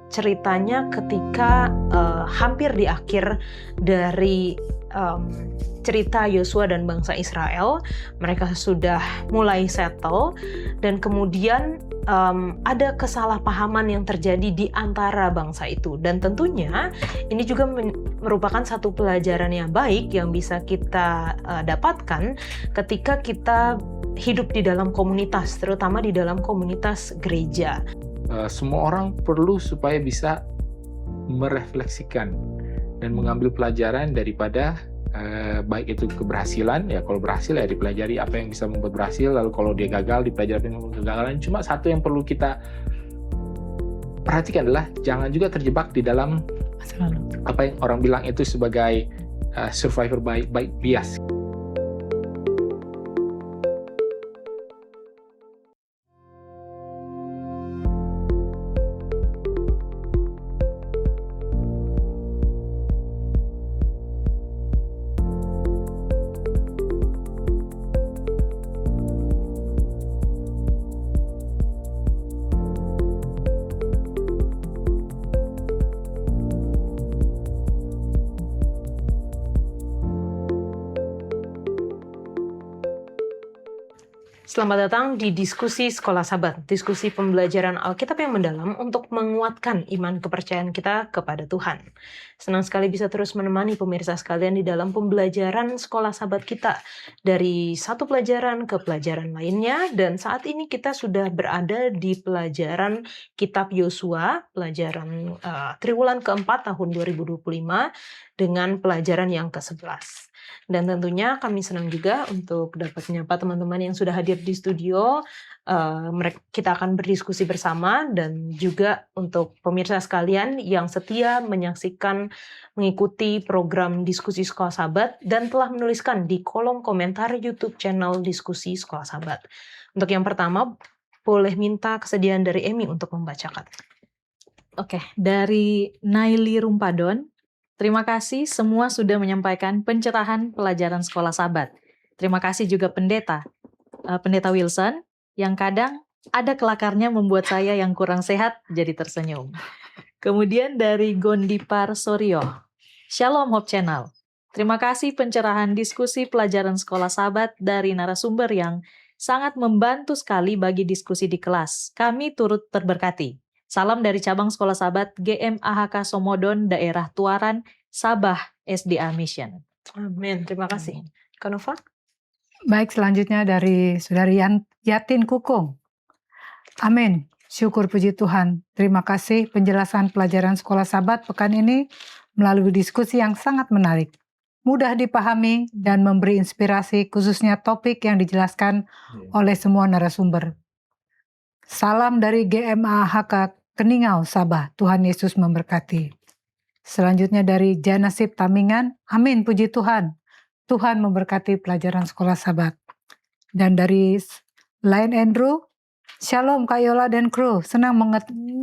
ceritanya ketika hampir di akhir dari cerita Yosua dan bangsa Israel. Mereka sudah mulai settle dan kemudian ada kesalahpahaman yang terjadi di antara bangsa itu. Dan tentunya ini juga merupakan satu pelajaran yang baik yang bisa kita dapatkan ketika kita hidup di dalam komunitas, terutama di dalam komunitas gereja. Semua orang perlu supaya bisa merefleksikan dan mengambil pelajaran daripada baik itu keberhasilan, ya kalau berhasil ya dipelajari apa yang bisa membuat berhasil, lalu kalau dia gagal dipelajari kegagalan. Cuma satu yang perlu kita perhatikan adalah jangan juga terjebak di dalam apa yang orang bilang itu sebagai survivor by bias. Selamat datang di Diskusi Sekolah Sabat, diskusi pembelajaran Alkitab yang mendalam untuk menguatkan iman kepercayaan kita kepada Tuhan. Senang sekali bisa terus menemani pemirsa sekalian di dalam pembelajaran Sekolah Sabat kita, dari satu pelajaran ke pelajaran lainnya, dan saat ini kita sudah berada di pelajaran Kitab Yosua, pelajaran Triwulan keempat tahun 2025, dengan pelajaran yang ke-11. Dan tentunya kami senang juga untuk dapat menyapa teman-teman yang sudah hadir di studio. Kita akan berdiskusi bersama, dan juga untuk pemirsa sekalian yang setia menyaksikan, mengikuti program Diskusi Sekolah Sabat dan telah menuliskan di kolom komentar YouTube channel Diskusi Sekolah Sabat. Untuk yang pertama, boleh minta kesediaan dari Emi untuk membacakan. Oke, dari Naili Rumpadon. Terima kasih semua sudah menyampaikan pencerahan pelajaran Sekolah Sabat. Terima kasih juga Pendeta Wilson, yang kadang ada kelakarnya membuat saya yang kurang sehat jadi tersenyum. Kemudian dari Gondipar Soryo. Shalom Hope Channel. Terima kasih pencerahan diskusi pelajaran Sekolah Sabat dari narasumber yang sangat membantu sekali bagi diskusi di kelas. Kami turut terberkati. Salam dari cabang Sekolah Sabat GMAHK Somodon, Daerah Tuaran, Sabah, SDA Mission. Amin, terima kasih. Kanova? Baik, selanjutnya dari Saudari Yatin Kukung. Amin, syukur puji Tuhan. Terima kasih penjelasan pelajaran Sekolah Sabat pekan ini melalui diskusi yang sangat menarik, mudah dipahami dan memberi inspirasi, khususnya topik yang dijelaskan oleh semua narasumber. Salam dari GMAHK Keningau, Sabah. Tuhan Yesus memberkati. Selanjutnya dari Janasip Tamingan. Amin, puji Tuhan. Tuhan memberkati pelajaran Sekolah Sabat. Dan dari Lain Andrew. Shalom Kak Yola dan kru. Senang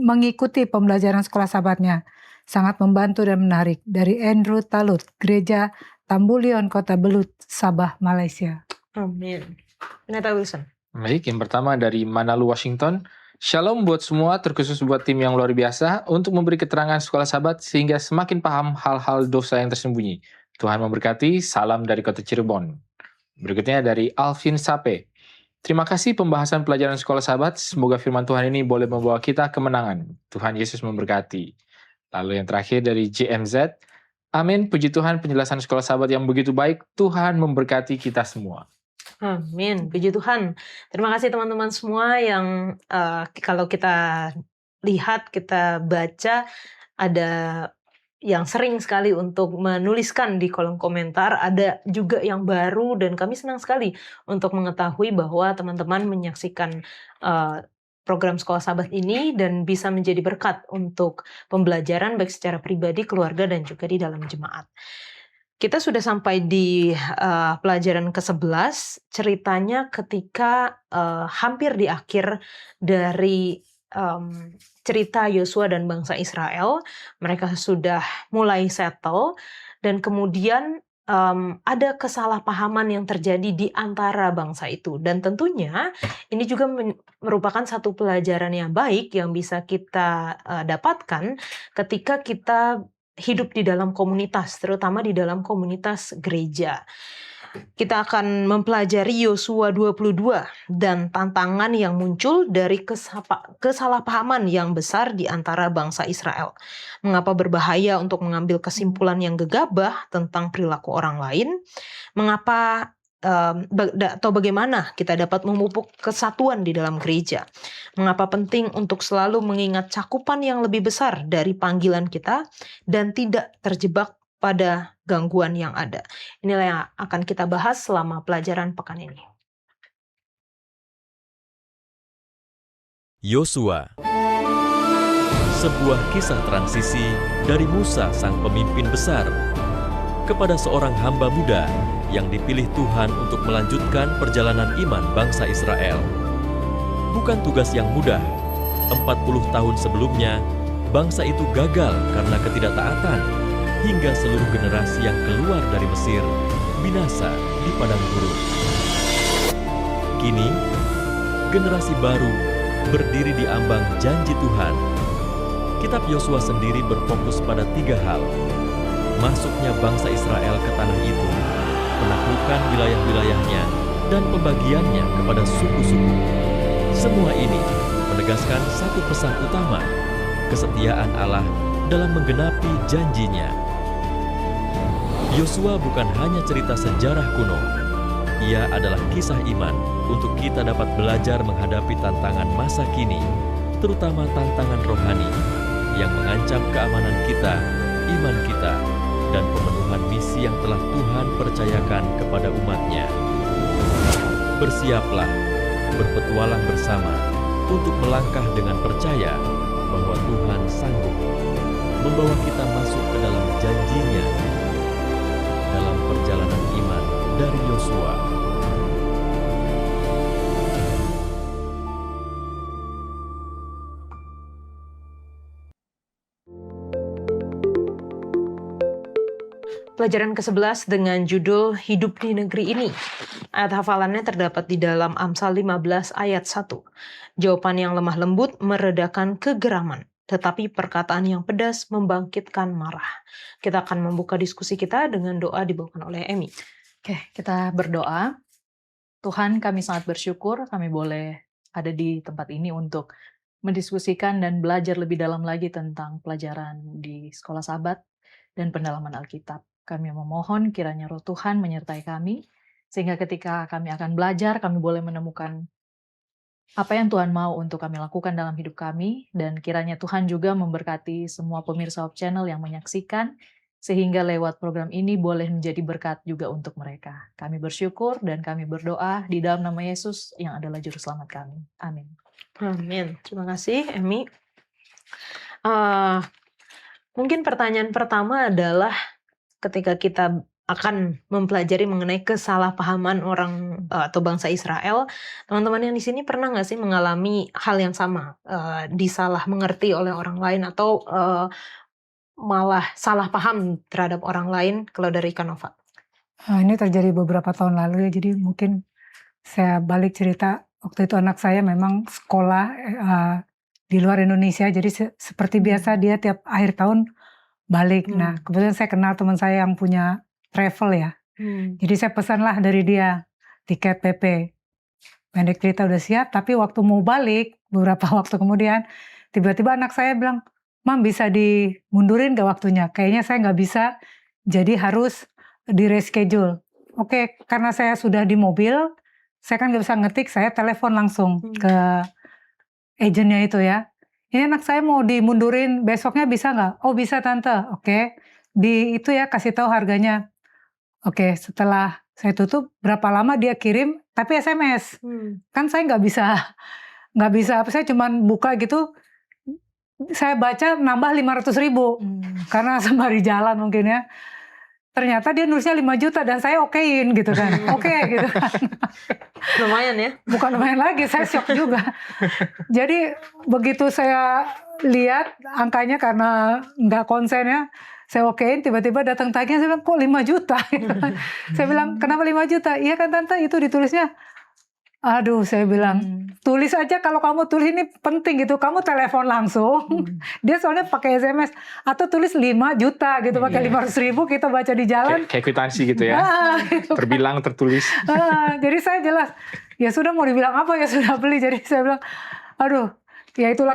mengikuti pembelajaran Sekolah Sabatnya. Sangat membantu dan menarik. Dari Andrew Talut, Gereja Tambulion, Kota Belut, Sabah, Malaysia. Amin. Pendeta Wilson. Baik, yang pertama dari Manalu, Washington. Shalom buat semua, terkhusus buat tim yang luar biasa untuk memberi keterangan Sekolah Sabat sehingga semakin paham hal-hal dosa yang tersembunyi. Tuhan memberkati, salam dari Kota Cirebon. Berikutnya dari Alvin Sape. Terima kasih pembahasan pelajaran Sekolah Sabat, semoga firman Tuhan ini boleh membawa kita kemenangan. Tuhan Yesus memberkati. Lalu yang terakhir dari JMZ. Amin, puji Tuhan penjelasan Sekolah Sabat yang begitu baik, Tuhan memberkati kita semua. Amin, puji Tuhan. Terima kasih teman-teman semua yang kalau kita lihat, kita baca, ada yang sering sekali untuk menuliskan di kolom komentar, ada juga yang baru, dan kami senang sekali untuk mengetahui bahwa teman-teman menyaksikan program Sekolah Sabat ini dan bisa menjadi berkat untuk pembelajaran baik secara pribadi, keluarga, dan juga di dalam jemaat. Kita sudah sampai di pelajaran ke-11, ceritanya ketika hampir di akhir dari cerita Yosua dan bangsa Israel. Mereka sudah mulai settle, dan kemudian ada kesalahpahaman yang terjadi di antara bangsa itu. Dan tentunya ini juga merupakan satu pelajaran yang baik yang bisa kita dapatkan ketika kita hidup di dalam komunitas, terutama di dalam komunitas gereja. Kita akan mempelajari Yosua 22 dan tantangan yang muncul dari kesalahpahaman yang besar di antara bangsa Israel. Mengapa berbahaya untuk mengambil kesimpulan yang gegabah tentang perilaku orang lain? Mengapa atau bagaimana kita dapat memupuk kesatuan di dalam gereja? Mengapa penting untuk selalu mengingat cakupan yang lebih besar dari panggilan kita dan tidak terjebak pada gangguan yang ada. Inilah yang akan kita bahas selama pelajaran pekan ini. Yosua, sebuah kisah transisi dari Musa sang pemimpin besar kepada seorang hamba muda yang dipilih Tuhan untuk melanjutkan perjalanan iman bangsa Israel. Bukan tugas yang mudah. 40 tahun sebelumnya, bangsa itu gagal karena ketidaktaatan, hingga seluruh generasi yang keluar dari Mesir binasa di padang gurun. Kini, generasi baru berdiri di ambang janji Tuhan. Kitab Yosua sendiri berfokus pada 3 hal. Masuknya bangsa Israel ke tanah itu, penaklukan wilayah-wilayahnya, dan pembagiannya kepada suku-suku. Semua ini menegaskan satu pesan utama, kesetiaan Allah dalam menggenapi janjinya. Yosua bukan hanya cerita sejarah kuno. Ia adalah kisah iman untuk kita dapat belajar menghadapi tantangan masa kini, terutama tantangan rohani yang mengancam keamanan kita, iman kita, dan pemenuhan misi yang telah Tuhan percayakan kepada umat-Nya. Bersiaplah, berpetualang bersama untuk melangkah dengan percaya bahwa Tuhan sanggup membawa kita masuk ke dalam janji-Nya dalam perjalanan iman dari Yosua. Pelajaran ke-11 dengan judul Hidup di Negeri Ini. Ayat hafalannya terdapat di dalam Amsal 15 ayat 1. Jawaban yang lemah lembut meredakan kegeraman, tetapi perkataan yang pedas membangkitkan marah. Kita akan membuka diskusi kita dengan doa dibawakan oleh Emi. Oke, kita berdoa. Tuhan, kami sangat bersyukur kami boleh ada di tempat ini untuk mendiskusikan dan belajar lebih dalam lagi tentang pelajaran di Sekolah Sabat dan pendalaman Alkitab. Kami memohon kiranya Roh Tuhan menyertai kami, sehingga ketika kami akan belajar, kami boleh menemukan apa yang Tuhan mau untuk kami lakukan dalam hidup kami, dan kiranya Tuhan juga memberkati semua pemirsa Hope Channel yang menyaksikan, sehingga lewat program ini boleh menjadi berkat juga untuk mereka. Kami bersyukur dan kami berdoa di dalam nama Yesus yang adalah Juru Selamat kami. Amin. Amin. Terima kasih, Emi. Mungkin pertanyaan pertama adalah ketika kita akan mempelajari mengenai kesalahpahaman orang atau bangsa Israel, teman-teman yang di sini pernah nggak sih mengalami hal yang sama, disalah mengerti oleh orang lain atau malah salah paham terhadap orang lain? Kalau dari Kanova. Ini terjadi beberapa tahun lalu ya, jadi mungkin saya balik cerita. Waktu itu anak saya memang sekolah di luar Indonesia, jadi seperti biasa dia tiap akhir tahun balik. Nah, kebetulan saya kenal teman saya yang punya travel ya. Jadi saya pesanlah dari dia tiket PP. Pendek cerita udah siap, tapi waktu mau balik beberapa waktu kemudian tiba-tiba anak saya bilang, "Mam, bisa dimundurin gak waktunya? Kayaknya saya nggak bisa, jadi harus di reschedule." Oke, karena saya sudah di mobil, saya kan nggak bisa ngetik, saya telepon langsung ke agennya itu ya. "Ini anak saya mau dimundurin, besoknya bisa nggak?" "Oh bisa tante." "Oke, di itu ya kasih tahu harganya." Oke, setelah saya tutup, berapa lama dia kirim, tapi SMS. Kan saya nggak bisa apa, saya cuman buka gitu, saya baca nambah 500.000 karena sembari jalan mungkin ya. Ternyata dia nulisnya 5 juta dan saya okein gitu kan. Oke gitu kan. Lumayan ya. Bukan lumayan lagi, saya shock juga. Jadi begitu saya lihat angkanya karena nggak konsen ya, Saya okein, tiba-tiba datang tagnya, saya bilang, kok 5 juta? Saya bilang, kenapa 5 juta? Iya kan Tante, itu ditulisnya. Aduh, saya bilang, tulis aja kalau kamu tulis ini penting gitu, kamu telepon langsung. Dia soalnya pakai SMS, atau tulis 5 juta gitu, pakai 500.000 kita baca di jalan. Kayak kwitansi gitu ya. Terbilang, tertulis. Jadi saya jelas, ya sudah mau dibilang apa, ya sudah beli. Jadi saya bilang, aduh, ya itulah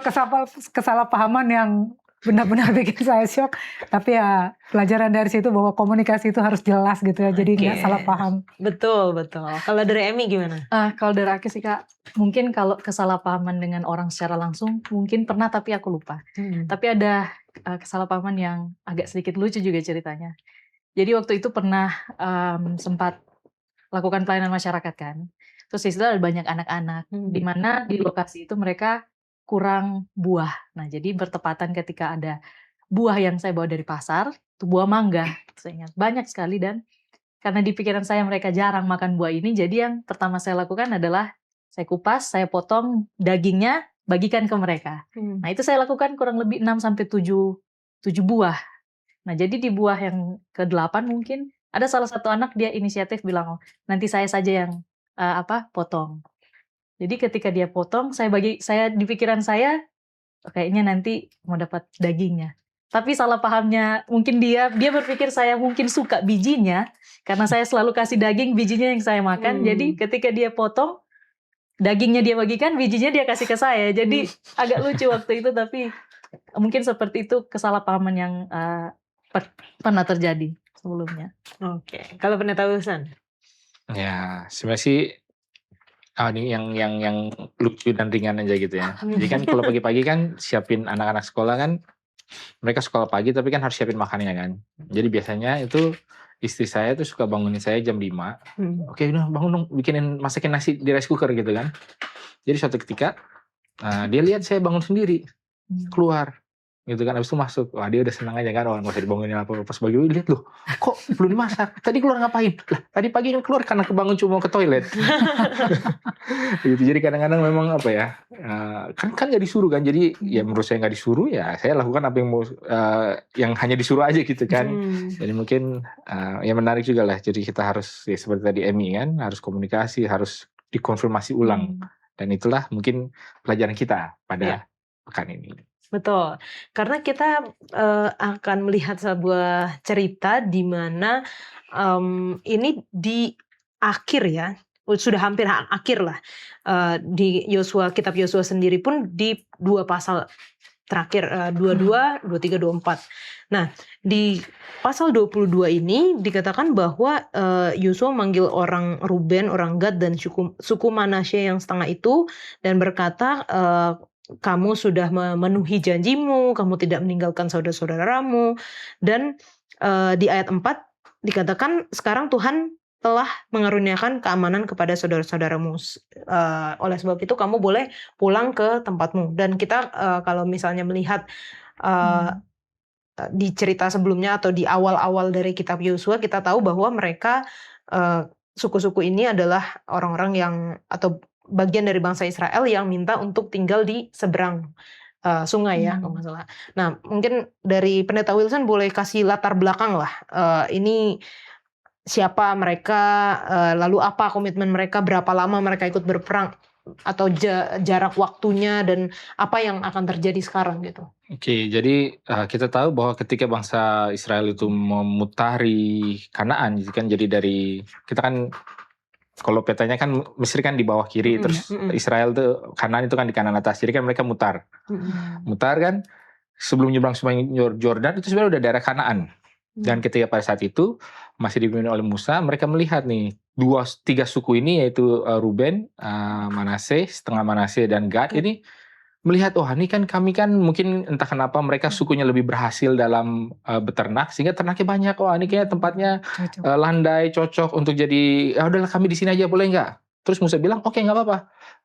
kesalahpahaman yang benar-benar bikin saya shock. Tapi ya pelajaran dari situ bahwa komunikasi itu harus jelas gitu ya. Jadi nggak salah paham. Betul. Kalau dari Emi gimana? Kalau dari aku sih Kak, mungkin kalau kesalahpahaman dengan orang secara langsung mungkin pernah tapi aku lupa. Tapi ada kesalahpahaman yang agak sedikit lucu juga ceritanya. Jadi waktu itu pernah sempat lakukan pelayanan masyarakat kan. Terus di situ ada banyak anak-anak, di mana di lokasi itu mereka kurang buah. Nah, jadi bertepatan ketika ada buah yang saya bawa dari pasar, itu buah mangga. Saya ingat banyak sekali, dan karena di pikiran saya mereka jarang makan buah ini, jadi yang pertama saya lakukan adalah saya kupas, saya potong dagingnya, bagikan ke mereka. Nah, itu saya lakukan kurang lebih 6-7 buah. Nah, jadi di buah yang ke-8 mungkin ada salah satu anak dia inisiatif bilang, "Oh, nanti saya saja yang potong." Jadi ketika dia potong, saya di pikiran saya kayaknya nanti mau dapat dagingnya. Tapi salah pahamnya mungkin dia berpikir saya mungkin suka bijinya, karena saya selalu kasih daging, bijinya yang saya makan. Jadi ketika dia potong, dagingnya dia bagikan, bijinya dia kasih ke saya. Jadi agak lucu waktu itu, tapi mungkin seperti itu kesalahpahaman yang pernah terjadi sebelumnya. Oke. Kalau Pendeta Wilson? Ya, sebenarnya sih ini yang lucu dan ringan aja gitu ya. Jadi kan kalau pagi-pagi kan siapin anak-anak sekolah kan, mereka sekolah pagi tapi kan harus siapin makannya kan. Jadi biasanya itu istri saya tuh suka bangunin saya jam 5. Oke, udah bangun dong, masakin nasi di rice cooker gitu kan. Jadi suatu ketika dia lihat saya bangun sendiri, keluar gitu kan, habis itu masuk. Wah, dia udah senang aja kan, nggak usah dibangunin apa. Pas pagi lihat loh, kok belum dimasak, tadi keluar ngapain? Lah, tadi pagi kan keluar karena kebangun cuma ke toilet. Gitu. Jadi kadang-kadang memang apa ya, kan nggak disuruh kan, jadi ya menurut saya nggak disuruh, ya saya lakukan apa yang mau, yang hanya disuruh aja gitu kan. Jadi mungkin ya menarik juga lah, jadi kita harus ya, seperti tadi Emi kan, harus komunikasi, harus dikonfirmasi ulang. Dan itulah mungkin pelajaran kita pada pekan ini. Betul, karena kita akan melihat sebuah cerita di mana ini di akhir ya, sudah hampir akhir lah, di kitab Yosua sendiri pun di 2 pasal terakhir, 22, 23, 24. Nah, di pasal 22 ini dikatakan bahwa Yosua manggil orang Ruben, orang Gad, dan suku Manasye yang setengah itu, dan berkata, kamu sudah memenuhi janjimu, kamu tidak meninggalkan saudara-saudaramu. Dan di ayat 4 dikatakan sekarang Tuhan telah mengaruniakan keamanan kepada saudara-saudaramu. Oleh sebab itu kamu boleh pulang ke tempatmu. Dan kita kalau misalnya melihat di cerita sebelumnya atau di awal-awal dari kitab Yosua, kita tahu bahwa mereka suku-suku ini adalah orang-orang yang atau bagian dari bangsa Israel yang minta untuk tinggal di seberang sungai ya, kalau nggak salah. Nah, mungkin dari Pendeta Wilson boleh kasih latar belakang lah. Ini siapa mereka, lalu apa komitmen mereka, berapa lama mereka ikut berperang, atau jarak waktunya, dan apa yang akan terjadi sekarang gitu. Oke, jadi kita tahu bahwa ketika bangsa Israel itu memutari Kanaan, kan jadi dari kita kan kalau petanya kan Mesir kan di bawah kiri, terus Israel tuh Kanaan itu kan di kanan atas. Jadi kan mereka mutar kan sebelum nyebrang Sungai Yordan itu sebenarnya udah daerah Kanaan. Dan ketika pada saat itu masih dipimpin oleh Musa, mereka melihat nih 2-3 suku ini, yaitu Ruben, Manasye, setengah Manasye, dan Gad ini melihat, oh ini kan kami kan mungkin entah kenapa mereka sukunya lebih berhasil dalam beternak, sehingga ternaknya banyak. Oh ini kayak tempatnya landai, cocok untuk jadi, ya udahlah kami di sini aja, boleh nggak? Terus Musa bilang, oke, nggak apa-apa,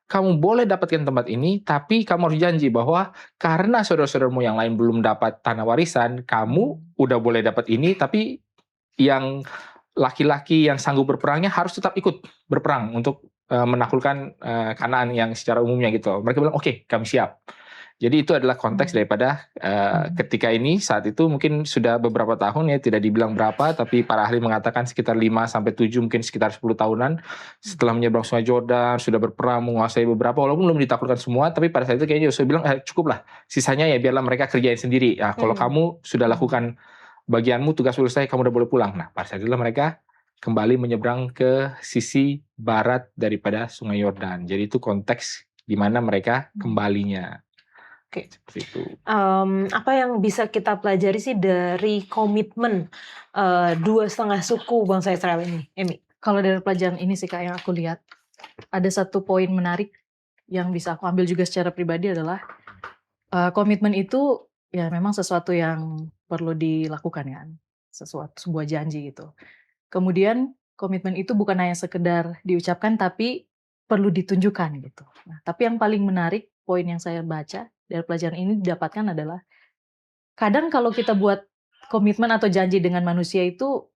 kamu boleh dapatkan tempat ini, tapi kamu harus janji bahwa karena saudara-saudaramu yang lain belum dapat tanah warisan, kamu udah boleh dapat ini, tapi yang laki-laki yang sanggup berperangnya harus tetap ikut berperang untuk menaklukkan Kanaan yang secara umumnya gitu. Mereka bilang, oke, kami siap. Jadi itu adalah konteks daripada ketika ini saat itu mungkin sudah beberapa tahun ya, tidak dibilang berapa, tapi para ahli mengatakan sekitar 5-7, mungkin sekitar 10 tahunan setelah menyeberang Sungai Yordan, sudah berperang menguasai beberapa, walaupun belum ditaklukkan semua, tapi pada saat itu kayaknya Yosua bilang cukup lah, sisanya ya biarlah mereka kerjain sendiri. Ya, kalau kamu sudah lakukan bagianmu, tugas selesai, kamu udah boleh pulang. Nah pada saat itulah mereka kembali menyeberang ke sisi barat daripada Sungai Yordan. Jadi itu konteks di mana mereka kembalinya. Oke. Seperti itu. Apa yang bisa kita pelajari sih dari komitmen 2,5 suku bangsa Israel ini, Emi? Kalau dari pelajaran ini sih Kak yang aku lihat, ada satu poin menarik yang bisa aku ambil juga secara pribadi adalah komitmen itu ya memang sesuatu yang perlu dilakukan kan, sebuah janji gitu. Kemudian komitmen itu bukan hanya sekedar diucapkan tapi perlu ditunjukkan gitu. Nah, tapi yang paling menarik poin yang saya baca dari pelajaran ini didapatkan adalah kadang kalau kita buat komitmen atau janji dengan manusia itu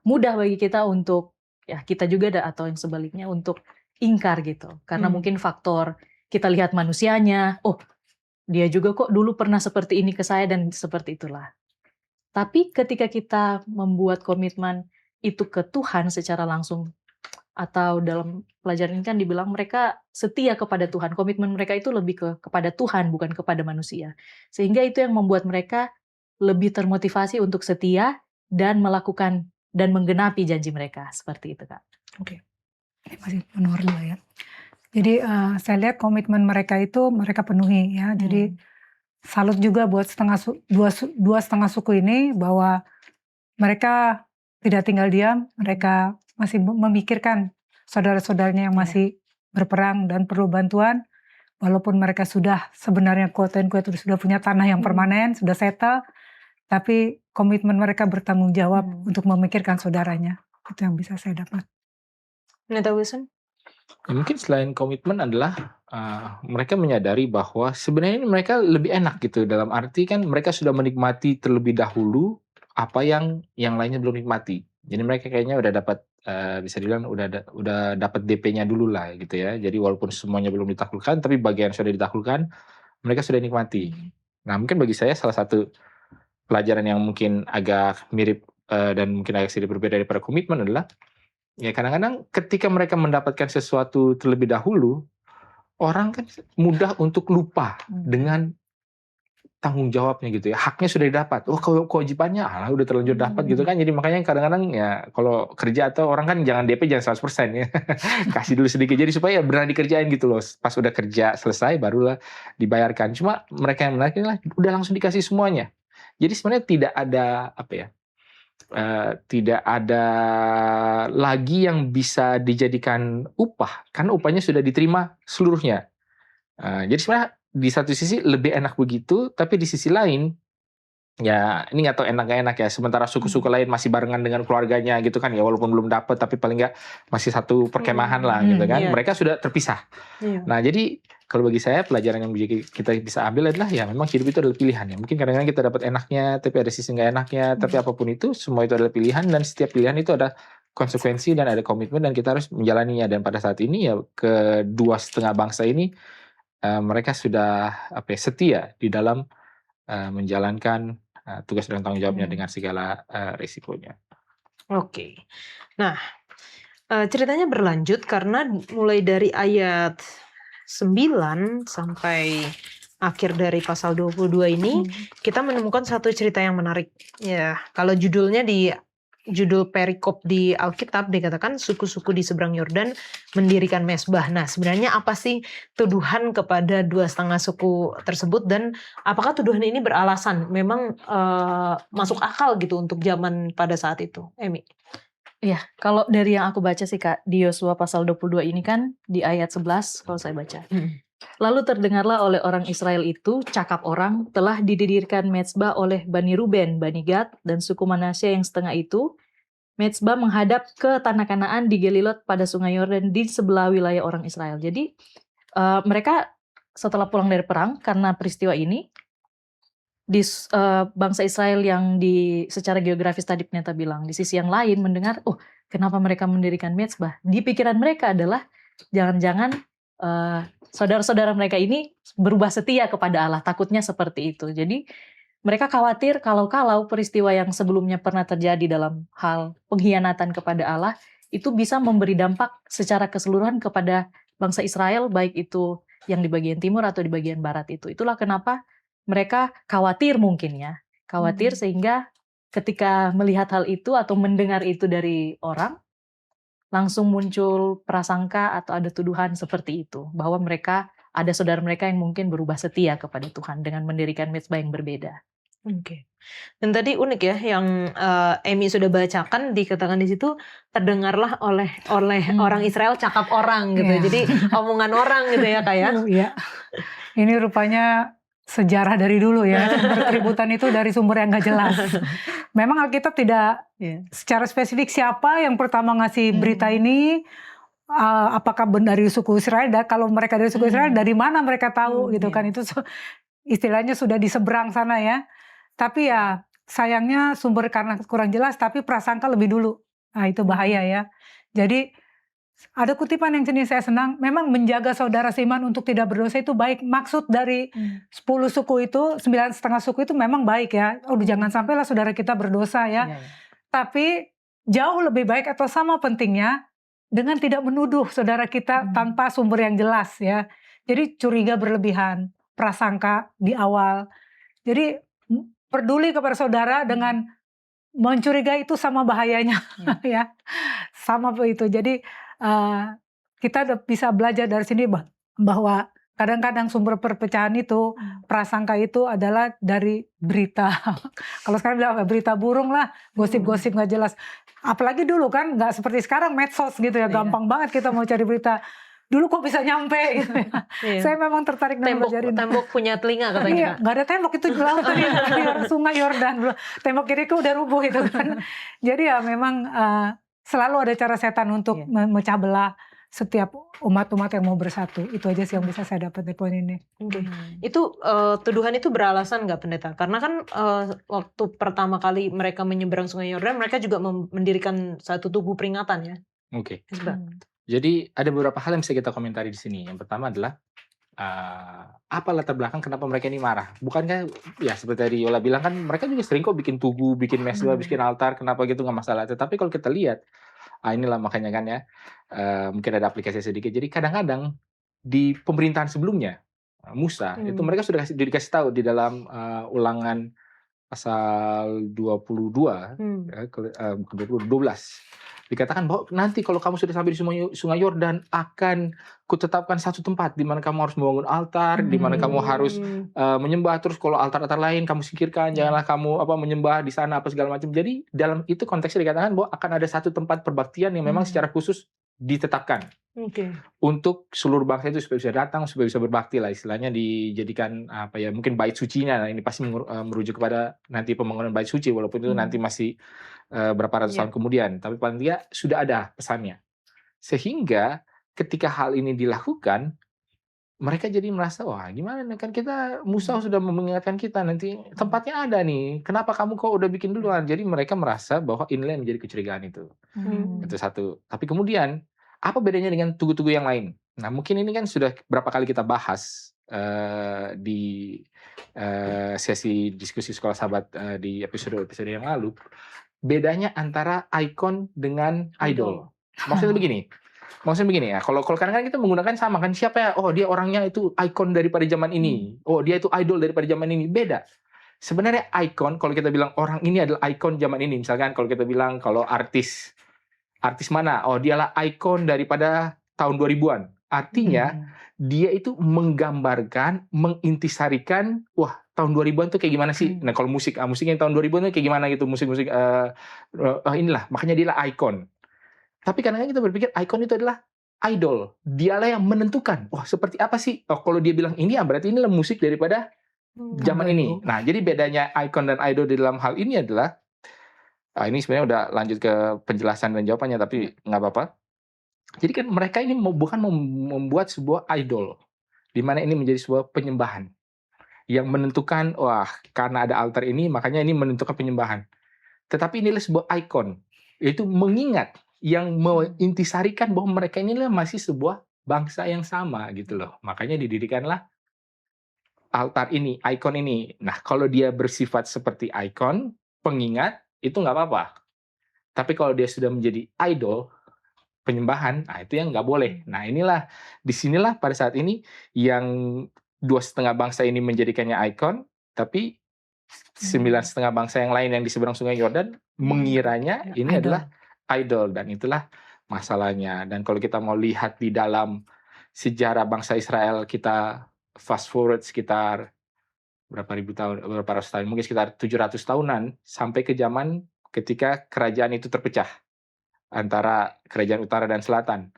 mudah bagi kita untuk ya kita juga atau yang sebaliknya untuk ingkar gitu. Karena mungkin faktor kita lihat manusianya, oh dia juga kok dulu pernah seperti ini ke saya dan seperti itulah. Tapi ketika kita membuat komitmen itu ke Tuhan secara langsung, atau dalam pelajaran ini kan dibilang mereka setia kepada Tuhan. Komitmen mereka itu lebih kepada Tuhan, bukan kepada manusia. Sehingga itu yang membuat mereka lebih termotivasi untuk setia dan melakukan dan menggenapi janji mereka. Seperti itu Kak. Oke. Ini masih menurut ya. Jadi saya lihat komitmen mereka itu mereka penuhi ya. Jadi salut juga buat dua setengah suku ini bahwa mereka tidak tinggal diam, mereka masih memikirkan saudara-saudaranya yang masih berperang dan perlu bantuan, walaupun mereka sudah sebenarnya quote-unquote sudah punya tanah yang permanen, sudah settle, tapi komitmen mereka bertanggung jawab untuk memikirkan saudaranya. Itu yang bisa saya dapat. Pendeta Wilson? Ya, mungkin selain komitmen adalah mereka menyadari bahwa sebenarnya ini mereka lebih enak gitu, dalam arti kan mereka sudah menikmati terlebih dahulu apa yang lainnya belum nikmati. Jadi mereka kayaknya udah dapat bisa dibilang udah dapat DP-nya dulu lah gitu ya. Jadi walaupun semuanya belum ditaklukkan, tapi bagian sudah ditaklukkan, mereka sudah nikmati. Nah mungkin bagi saya salah satu pelajaran yang mungkin agak mirip dan mungkin agak sedikit berbeda daripada komitmen adalah ya kadang-kadang ketika mereka mendapatkan sesuatu terlebih dahulu, orang kan mudah untuk lupa dengan tanggung jawabnya gitu ya, haknya sudah didapat, kewajibannya udah terlanjur dapat gitu kan. Jadi makanya kadang-kadang ya kalau kerja atau orang kan jangan DP jangan 100% ya, kasih dulu sedikit jadi supaya benar dikerjain gitu loh, pas udah kerja selesai barulah dibayarkan. Cuma mereka yang menarik adalah udah langsung dikasih semuanya. Jadi sebenarnya tidak ada tidak ada lagi yang bisa dijadikan upah karena upahnya sudah diterima seluruhnya. Jadi sebenarnya di satu sisi lebih enak begitu, tapi di sisi lain ya ini nggak tahu enak gak enak ya. Sementara suku-suku lain masih barengan dengan keluarganya gitu kan ya, walaupun belum dapat tapi paling nggak masih satu perkemahan lah gitu kan. Mereka sudah terpisah. Nah jadi kalau bagi saya pelajaran yang kita bisa ambil adalah ya memang hidup itu adalah pilihan ya. Mungkin kadang-kadang kita dapat enaknya, tapi ada sisi nggak enaknya. Tapi apapun itu, semua itu adalah pilihan dan setiap pilihan itu ada konsekuensi dan ada komitmen dan kita harus menjalaninya. Dan pada saat ini ya kedua setengah bangsa ini mereka sudah setia di dalam menjalankan tugas dan tanggung jawabnya dengan segala risikonya. Oke. Nah, ceritanya berlanjut karena mulai dari ayat 9 sampai akhir dari pasal 22 ini kita menemukan satu cerita yang menarik. Ya, kalau judulnya di judul perikop di Alkitab dikatakan suku-suku di seberang Yordan mendirikan mezbah. Nah, sebenarnya apa sih tuduhan kepada 2,5 suku tersebut dan apakah tuduhan ini beralasan? Memang masuk akal gitu untuk zaman pada saat itu, Emi? Iya, kalau dari yang aku baca sih Kak, di Yosua pasal 22 ini kan di ayat 11 kalau saya baca. Lalu terdengarlah oleh orang Israel itu, cakap orang, telah didirikan mezbah oleh Bani Ruben, Bani Gad, dan suku Manasya yang setengah itu. Mezbah menghadap ke tanah Kanaan di Gelilot pada sungai Yordan di sebelah wilayah orang Israel. Jadi mereka setelah pulang dari perang karena peristiwa ini, di bangsa Israel yang secara geografis tadi pendeta bilang, di sisi yang lain mendengar, kenapa mereka mendirikan mezbah? Di pikiran mereka adalah jangan-jangan saudara-saudara mereka ini berubah setia kepada Allah, takutnya seperti itu. Jadi mereka khawatir kalau peristiwa yang sebelumnya pernah terjadi dalam hal pengkhianatan kepada Allah itu bisa memberi dampak secara keseluruhan kepada bangsa Israel, baik itu yang di bagian timur atau di bagian barat itu. Itulah kenapa mereka khawatir mungkin ya. Khawatir sehingga ketika melihat hal itu atau mendengar itu dari orang, langsung muncul prasangka atau ada tuduhan seperti itu. Bahwa mereka, ada saudara mereka yang mungkin berubah setia kepada Tuhan dengan mendirikan mezbah yang berbeda. Oke. Dan tadi unik ya yang Emi sudah bacakan, dikatakan di situ terdengarlah oleh orang Israel cakap orang gitu. Iya. Jadi omongan orang gitu ya Kak ya. Iya. Ini rupanya sejarah dari dulu ya. Sumber keributan itu dari sumber yang gak jelas. Memang Alkitab tidak secara spesifik siapa yang pertama ngasih berita ini, apakah dari suku Israel, dan kalau mereka dari suku Israel dari mana mereka tahu gitu kan, itu istilahnya sudah di seberang sana ya. Tapi ya sayangnya sumber karena kurang jelas, tapi prasangka lebih dulu. Nah itu bahaya ya. Jadi ada kutipan yang sini saya senang, memang menjaga saudara seiman untuk tidak berdosa itu baik. Maksud dari 10 suku itu, 9,5 suku itu memang baik ya. Jangan sampailah saudara kita berdosa ya. Tapi jauh lebih baik atau sama pentingnya dengan tidak menuduh saudara kita tanpa sumber yang jelas ya. Jadi curiga berlebihan, prasangka di awal. Jadi peduli kepada saudara dengan mencurigai itu sama bahayanya ya. Sama itu. Jadi kita bisa belajar dari sini bahwa kadang-kadang sumber perpecahan itu, prasangka itu adalah dari berita. Kalau sekarang bilang berita burung lah, gosip-gosip nggak jelas. Apalagi dulu kan nggak seperti sekarang medsos gitu ya, gampang banget kita mau cari berita. Dulu kok bisa nyampe gitu ya. Saya memang tertarik dengan belajar ini. Tembok punya telinga katanya. Iya, nggak ada tembok, itu laut tadi di sungai Yordan. Tembok kiriku udah rubuh itu kan. Jadi ya memang selalu ada cara setan untuk memecah belah setiap umat-umat yang mau bersatu. Itu aja sih yang bisa saya dapat dari poin ini. Itu tuduhan itu beralasan nggak pendeta? Karena kan waktu pertama kali mereka menyeberang sungai Yordan, mereka juga mendirikan satu tugu peringatan ya. Oke. Jadi ada beberapa hal yang bisa kita komentari di sini. Yang pertama adalah apa latar belakang kenapa mereka ini marah? Bukankah ya seperti tadi Yola bilang kan mereka juga sering kok bikin tugu, bikin mezbah, bikin altar, kenapa gitu nggak masalah. Tetapi kalau kita lihat, inilah makanya kan ya, mungkin ada aplikasi sedikit. Jadi kadang-kadang di pemerintahan sebelumnya Musa itu mereka sudah dikasih tahu di dalam Ulangan pasal 22 12 dikatakan bahwa nanti kalau kamu sudah sampai di sungai Yordan akan kutetapkan satu tempat di mana kamu harus membangun altar, di mana kamu harus menyembah. Terus kalau altar-altar lain kamu singkirkan, janganlah kamu menyembah di sana apa segala macam. Jadi dalam itu konteksnya dikatakan bahwa akan ada satu tempat perbaktian yang memang secara khusus ditetapkan untuk seluruh bangsa itu supaya bisa datang, supaya bisa berbakti lah, istilahnya dijadikan mungkin bait sucinya. Nah, ini pasti merujuk kepada nanti pembangunan bait suci, walaupun itu nanti masih berapa ratus tahun kemudian, tapi paling tidak sudah ada pesannya. Sehingga ketika hal ini dilakukan, mereka jadi merasa, wah gimana nih, kan kita Musa sudah mengingatkan kita nanti tempatnya ada nih, kenapa kamu kok udah bikin duluan? Jadi mereka merasa bahwa inilah yang menjadi kecurigaan itu. Itu satu. Tapi kemudian apa bedanya dengan tugu-tugu yang lain? Nah mungkin ini kan sudah berapa kali kita bahas di sesi diskusi sekolah sahabat di episode yang lalu. Bedanya antara ikon dengan idol. Maksudnya begini ya. Kalau kadang-kadang kita menggunakan sama kan, siapa ya? Oh dia orangnya itu ikon daripada zaman ini. Oh dia itu idol daripada zaman ini. Beda. Sebenarnya ikon, kalau kita bilang orang ini adalah ikon zaman ini. Misalkan kalau kita bilang kalau artis mana? Oh dialah ikon daripada tahun 2000-an. Artinya dia itu menggambarkan, mengintisarikan, wah tahun 2000-an tuh kayak gimana sih? Nah kalau musiknya tahun 2000-an tuh kayak gimana gitu, musik-musik inilah, makanya dia lah ikon. Tapi kadang-kadang kita berpikir ikon itu adalah idol. Dialah yang menentukan, wah seperti apa sih? Oh kalau dia bilang ini, berarti inilah musik daripada zaman ini. Nah jadi bedanya ikon dan idol di dalam hal ini adalah, ini sebenarnya udah lanjut ke penjelasan dan jawabannya, tapi nggak apa-apa. Jadi kan mereka ini bukan membuat sebuah idol, di mana ini menjadi sebuah penyembahan yang menentukan, wah karena ada altar ini makanya ini menentukan penyembahan. Tetapi inilah sebuah ikon, yaitu mengingat, yang mengintisarikan bahwa mereka inilah masih sebuah bangsa yang sama gitu loh. Makanya didirikanlah altar ini, ikon ini. Nah, kalau dia bersifat seperti ikon, pengingat, itu nggak apa-apa. Tapi kalau dia sudah menjadi idol, penyembahan, nah itu yang nggak boleh. Nah inilah, disinilah pada saat ini yang 2,5 bangsa ini menjadikannya ikon, tapi 9,5 bangsa yang lain yang di seberang sungai Yordan mengiranya Ya, ini idol. adalah idol, dan itulah masalahnya. Dan kalau kita mau lihat di dalam sejarah bangsa Israel, kita fast forward sekitar berapa ribu tahun, berapa ratus tahun, mungkin sekitar 700 tahunan, sampai ke zaman ketika kerajaan itu terpecah antara kerajaan utara dan selatan.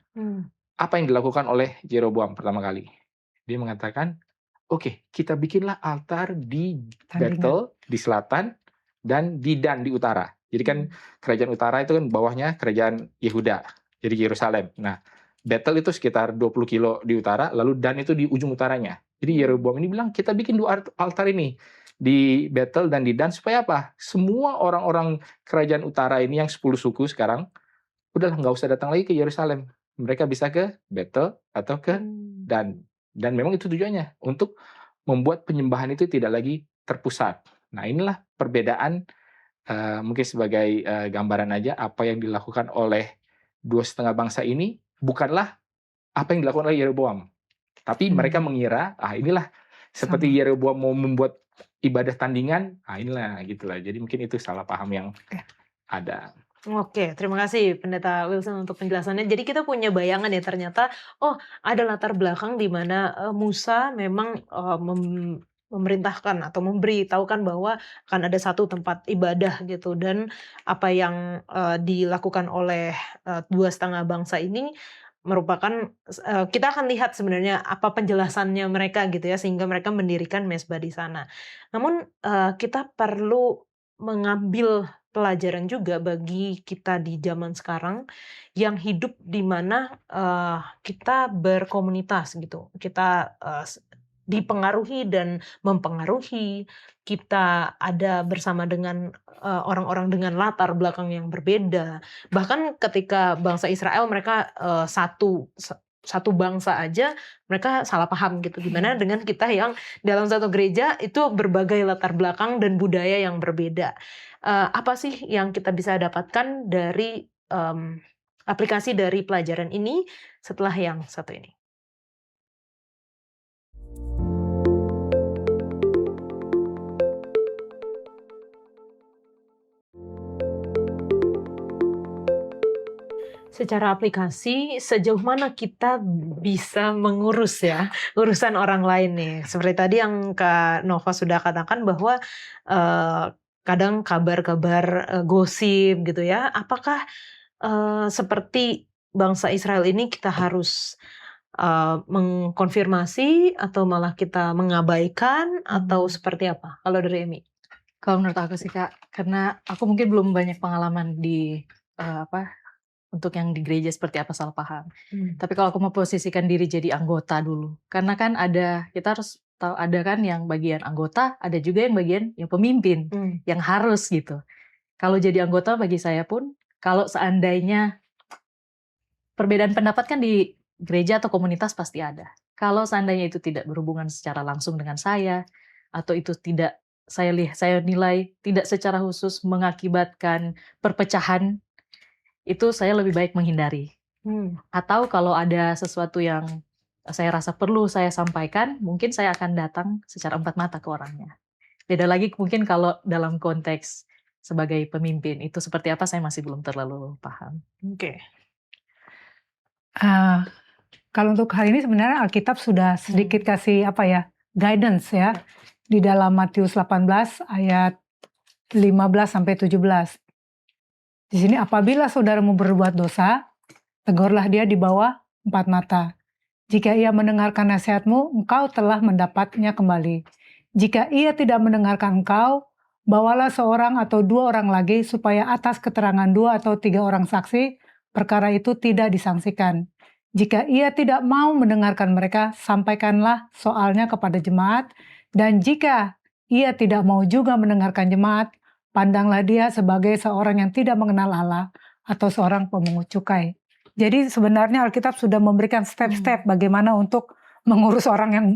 Apa yang dilakukan oleh Jeroboam pertama kali? Dia mengatakan, oke, kita bikinlah altar di Betel di selatan dan di Dan di utara. Jadi kan kerajaan utara itu kan bawahnya kerajaan Yehuda, jadi Yerusalem. Nah, Betel itu sekitar 20 kilo di utara, lalu Dan itu di ujung utaranya. Jadi Yeroboam ini bilang, kita bikin 2 altar ini di Betel dan di Dan, supaya apa? Semua orang-orang kerajaan utara ini yang 10 suku sekarang, udahlah nggak usah datang lagi ke Yerusalem. Mereka bisa ke Betel atau ke Dan. Dan memang itu tujuannya, untuk membuat penyembahan itu tidak lagi terpusat. Nah inilah perbedaan, mungkin sebagai gambaran aja, apa yang dilakukan oleh 2,5 bangsa ini bukanlah apa yang dilakukan oleh Yeroboam. Tapi mereka mengira, inilah seperti Yeroboam mau membuat ibadah tandingan, inilah gitulah. Jadi mungkin itu salah paham yang ada. Oke, terima kasih Pendeta Wilson untuk penjelasannya. Jadi kita punya bayangan ya, ternyata ada latar belakang di mana Musa memang memerintahkan atau memberitahukan bahwa akan ada satu tempat ibadah gitu, dan apa yang dilakukan oleh 2,5 bangsa ini merupakan, kita akan lihat sebenarnya apa penjelasannya mereka gitu ya, sehingga mereka mendirikan mezbah di sana. Namun kita perlu mengambil pelajaran juga bagi kita di zaman sekarang yang hidup di mana kita berkomunitas gitu. Kita dipengaruhi dan mempengaruhi. Kita ada bersama dengan orang-orang dengan latar belakang yang berbeda. Bahkan ketika bangsa Israel, mereka satu bangsa aja mereka salah paham gitu. Gimana dengan kita yang dalam satu gereja itu berbagai latar belakang dan budaya yang berbeda. Apa sih yang kita bisa dapatkan dari aplikasi dari pelajaran ini setelah yang satu ini? Secara aplikasi, sejauh mana kita bisa mengurus ya, urusan orang lain nih. Seperti tadi yang Kak Nova sudah katakan bahwa kadang kabar-kabar gosip gitu ya. Apakah seperti bangsa Israel ini kita harus mengkonfirmasi atau malah kita mengabaikan atau seperti apa? Kalau dari Emi? Kalau menurut aku sih Kak, karena aku mungkin belum banyak pengalaman di untuk yang di gereja seperti apa salah paham. Tapi kalau aku mau posisikan diri jadi anggota dulu, karena kan kita harus tahu ada kan yang bagian anggota, ada juga yang bagian yang pemimpin, yang harus gitu. Kalau jadi anggota bagi saya pun, kalau seandainya perbedaan pendapat kan di gereja atau komunitas pasti ada. Kalau seandainya itu tidak berhubungan secara langsung dengan saya, atau itu tidak saya nilai tidak secara khusus mengakibatkan perpecahan, itu saya lebih baik menghindari. Atau kalau ada sesuatu yang saya rasa perlu saya sampaikan, mungkin saya akan datang secara empat mata ke orangnya. Beda lagi mungkin kalau dalam konteks sebagai pemimpin, itu seperti apa saya masih belum terlalu paham. Oke. Kalau untuk hal ini sebenarnya Alkitab sudah sedikit kasih guidance ya, di dalam Matius 18 ayat 15 sampai 17. Di sini, apabila saudaramu berbuat dosa, tegurlah dia di bawah 4 mata. Jika ia mendengarkan nasihatmu, engkau telah mendapatnya kembali. Jika ia tidak mendengarkan engkau, bawalah seorang atau 2 orang lagi, supaya atas keterangan 2 atau 3 orang saksi, perkara itu tidak disangsikan. Jika ia tidak mau mendengarkan mereka, sampaikanlah soalnya kepada jemaat, dan jika ia tidak mau juga mendengarkan jemaat, pandanglah dia sebagai seorang yang tidak mengenal Allah atau seorang pemungut cukai. Jadi sebenarnya Alkitab sudah memberikan step-step bagaimana untuk mengurus orang yang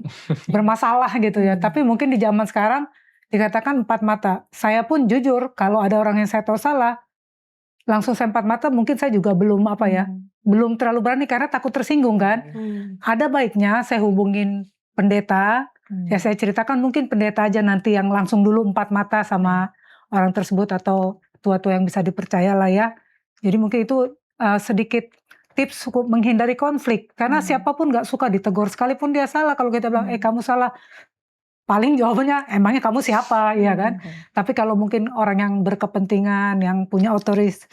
bermasalah gitu ya. Tapi mungkin di zaman sekarang dikatakan 4 mata. Saya pun jujur kalau ada orang yang saya tahu salah, langsung saya 4 mata, mungkin saya juga belum belum terlalu berani karena takut tersinggung kan. Ada baiknya saya hubungin pendeta, ya saya ceritakan mungkin pendeta aja nanti yang langsung dulu 4 mata sama orang tersebut atau tua-tua yang bisa dipercaya lah ya. Jadi mungkin itu sedikit tips untuk menghindari konflik. Karena siapapun gak suka ditegur, sekalipun dia salah. Kalau kita bilang, kamu salah, paling jawabannya, emangnya kamu siapa, ya kan? Tapi kalau mungkin orang yang berkepentingan, yang punya otoris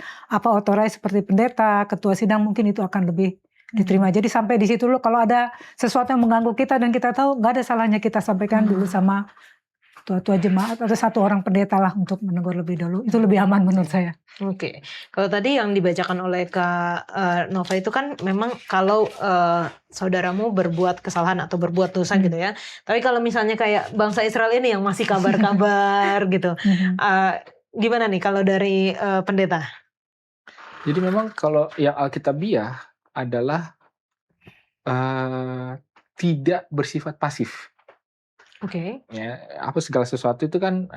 seperti pendeta, ketua sidang, mungkin itu akan lebih diterima. Jadi sampai di situ dulu, kalau ada sesuatu yang mengganggu kita dan kita tahu, gak ada salahnya kita sampaikan dulu sama tua-tua jemaat atau satu orang pendeta lah untuk menegur lebih dulu. Itu lebih aman menurut saya. Oke. Kalau tadi yang dibacakan oleh Kak Nova itu kan memang kalau saudaramu berbuat kesalahan atau berbuat dosa gitu ya. Tapi kalau misalnya kayak bangsa Israel ini yang masih kabar-kabar gitu. Gimana nih kalau dari pendeta? Jadi memang kalau yang Alkitabiah adalah tidak bersifat pasif. Oke. Ya, apa segala sesuatu itu kan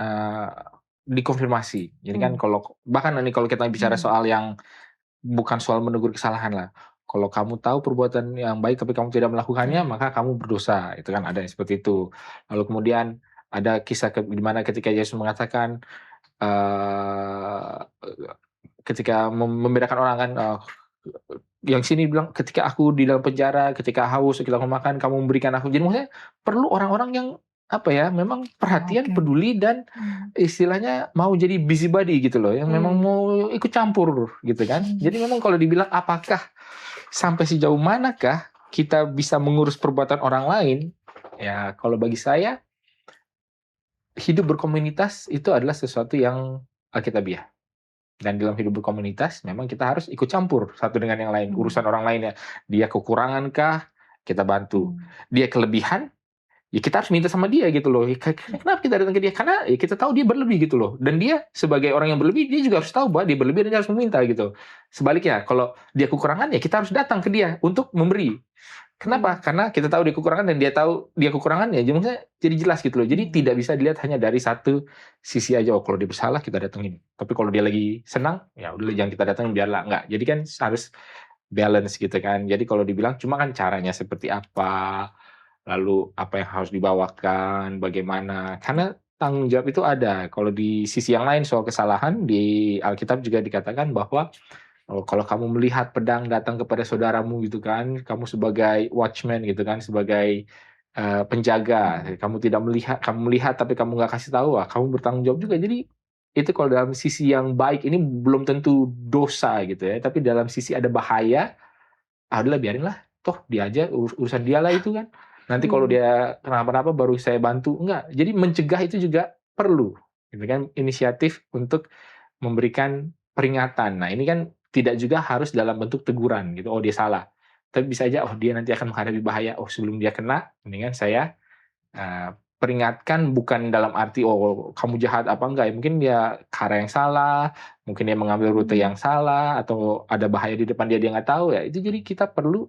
dikonfirmasi. Jadi kan kalau bahkan nih kalau kita bicara soal yang bukan soal menegur kesalahan lah. Kalau kamu tahu perbuatan yang baik tapi kamu tidak melakukannya, maka kamu berdosa. Itu kan ada yang seperti itu. Lalu kemudian ada kisah di mana ketika Yesus mengatakan ketika membedakan orang kan, yang sini bilang ketika aku di dalam penjara, ketika haus, ketika aku makan, kamu memberikan aku. Jadi maksudnya perlu orang-orang yang memang perhatian, peduli dan istilahnya mau jadi busybody gitu loh, yang memang mau ikut campur gitu kan. Jadi memang kalau dibilang apakah sampai sejauh manakah kita bisa mengurus perbuatan orang lain, ya kalau bagi saya hidup berkomunitas itu adalah sesuatu yang Alkitabiah. Dan dalam hidup berkomunitas memang kita harus ikut campur satu dengan yang lain, urusan orang lainnya. Dia kekurangankah, kita bantu. Dia kelebihan, ya kita harus minta sama dia gitu loh. Kenapa kita datang ke dia? Karena ya kita tahu dia berlebih gitu loh. Dan dia sebagai orang yang berlebih, dia juga harus tahu bahwa dia berlebih dan dia harus meminta gitu. Sebaliknya, kalau dia kekurangan, ya kita harus datang ke dia untuk memberi. Kenapa? Karena kita tahu dia kekurangan dan dia tahu dia kekurangan, ya jadi jelas gitu loh. Jadi tidak bisa dilihat hanya dari satu sisi aja. Oh, kalau dia bersalah kita datengin. Tapi kalau dia lagi senang, ya udah jangan kita datengin, biarlah. Enggak. Jadi kan harus balance gitu kan. Jadi kalau dibilang cuma kan caranya seperti apa, lalu apa yang harus dibawakan, bagaimana. Karena tanggung jawab itu ada. Kalau di sisi yang lain soal kesalahan, di Alkitab juga dikatakan bahwa kalau kamu melihat pedang datang kepada saudaramu gitu kan, kamu sebagai watchman gitu kan, sebagai penjaga, kamu tidak melihat, kamu melihat tapi kamu nggak kasih tahu, kamu bertanggung jawab juga. Jadi itu kalau dalam sisi yang baik ini belum tentu dosa gitu ya, tapi dalam sisi ada bahaya, adalah biarinlah, toh dia aja urusan dia lah itu kan. Nanti kalau dia kenapa-napa baru saya bantu, enggak. Jadi mencegah itu juga perlu, gitu kan, inisiatif untuk memberikan peringatan. Nah ini kan tidak juga harus dalam bentuk teguran gitu, oh dia salah. Tapi bisa aja, oh dia nanti akan menghadapi bahaya, oh sebelum dia kena, mendingan saya peringatkan, bukan dalam arti, oh kamu jahat apa enggak, ya mungkin dia cara yang salah, mungkin dia mengambil rute yang salah, atau ada bahaya di depan dia nggak tahu, ya itu jadi kita perlu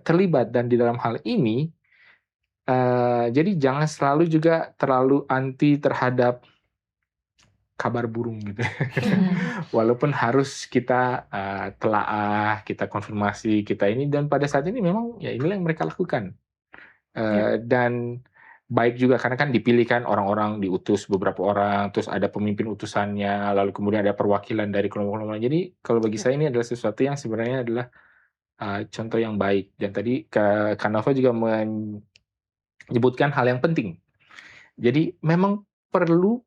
terlibat. Dan di dalam hal ini, jadi jangan selalu juga terlalu anti terhadap kabar burung gitu. Walaupun harus kita telaah, kita konfirmasi, kita ini, dan pada saat ini memang ya inilah yang mereka lakukan. Dan baik juga karena kan dipilih kan orang-orang, diutus beberapa orang, terus ada pemimpin utusannya, lalu kemudian ada perwakilan dari kelompok-kelompok. Jadi kalau bagi saya ini adalah sesuatu yang sebenarnya adalah contoh yang baik. Dan tadi Kak Nova juga menyebutkan hal yang penting. Jadi memang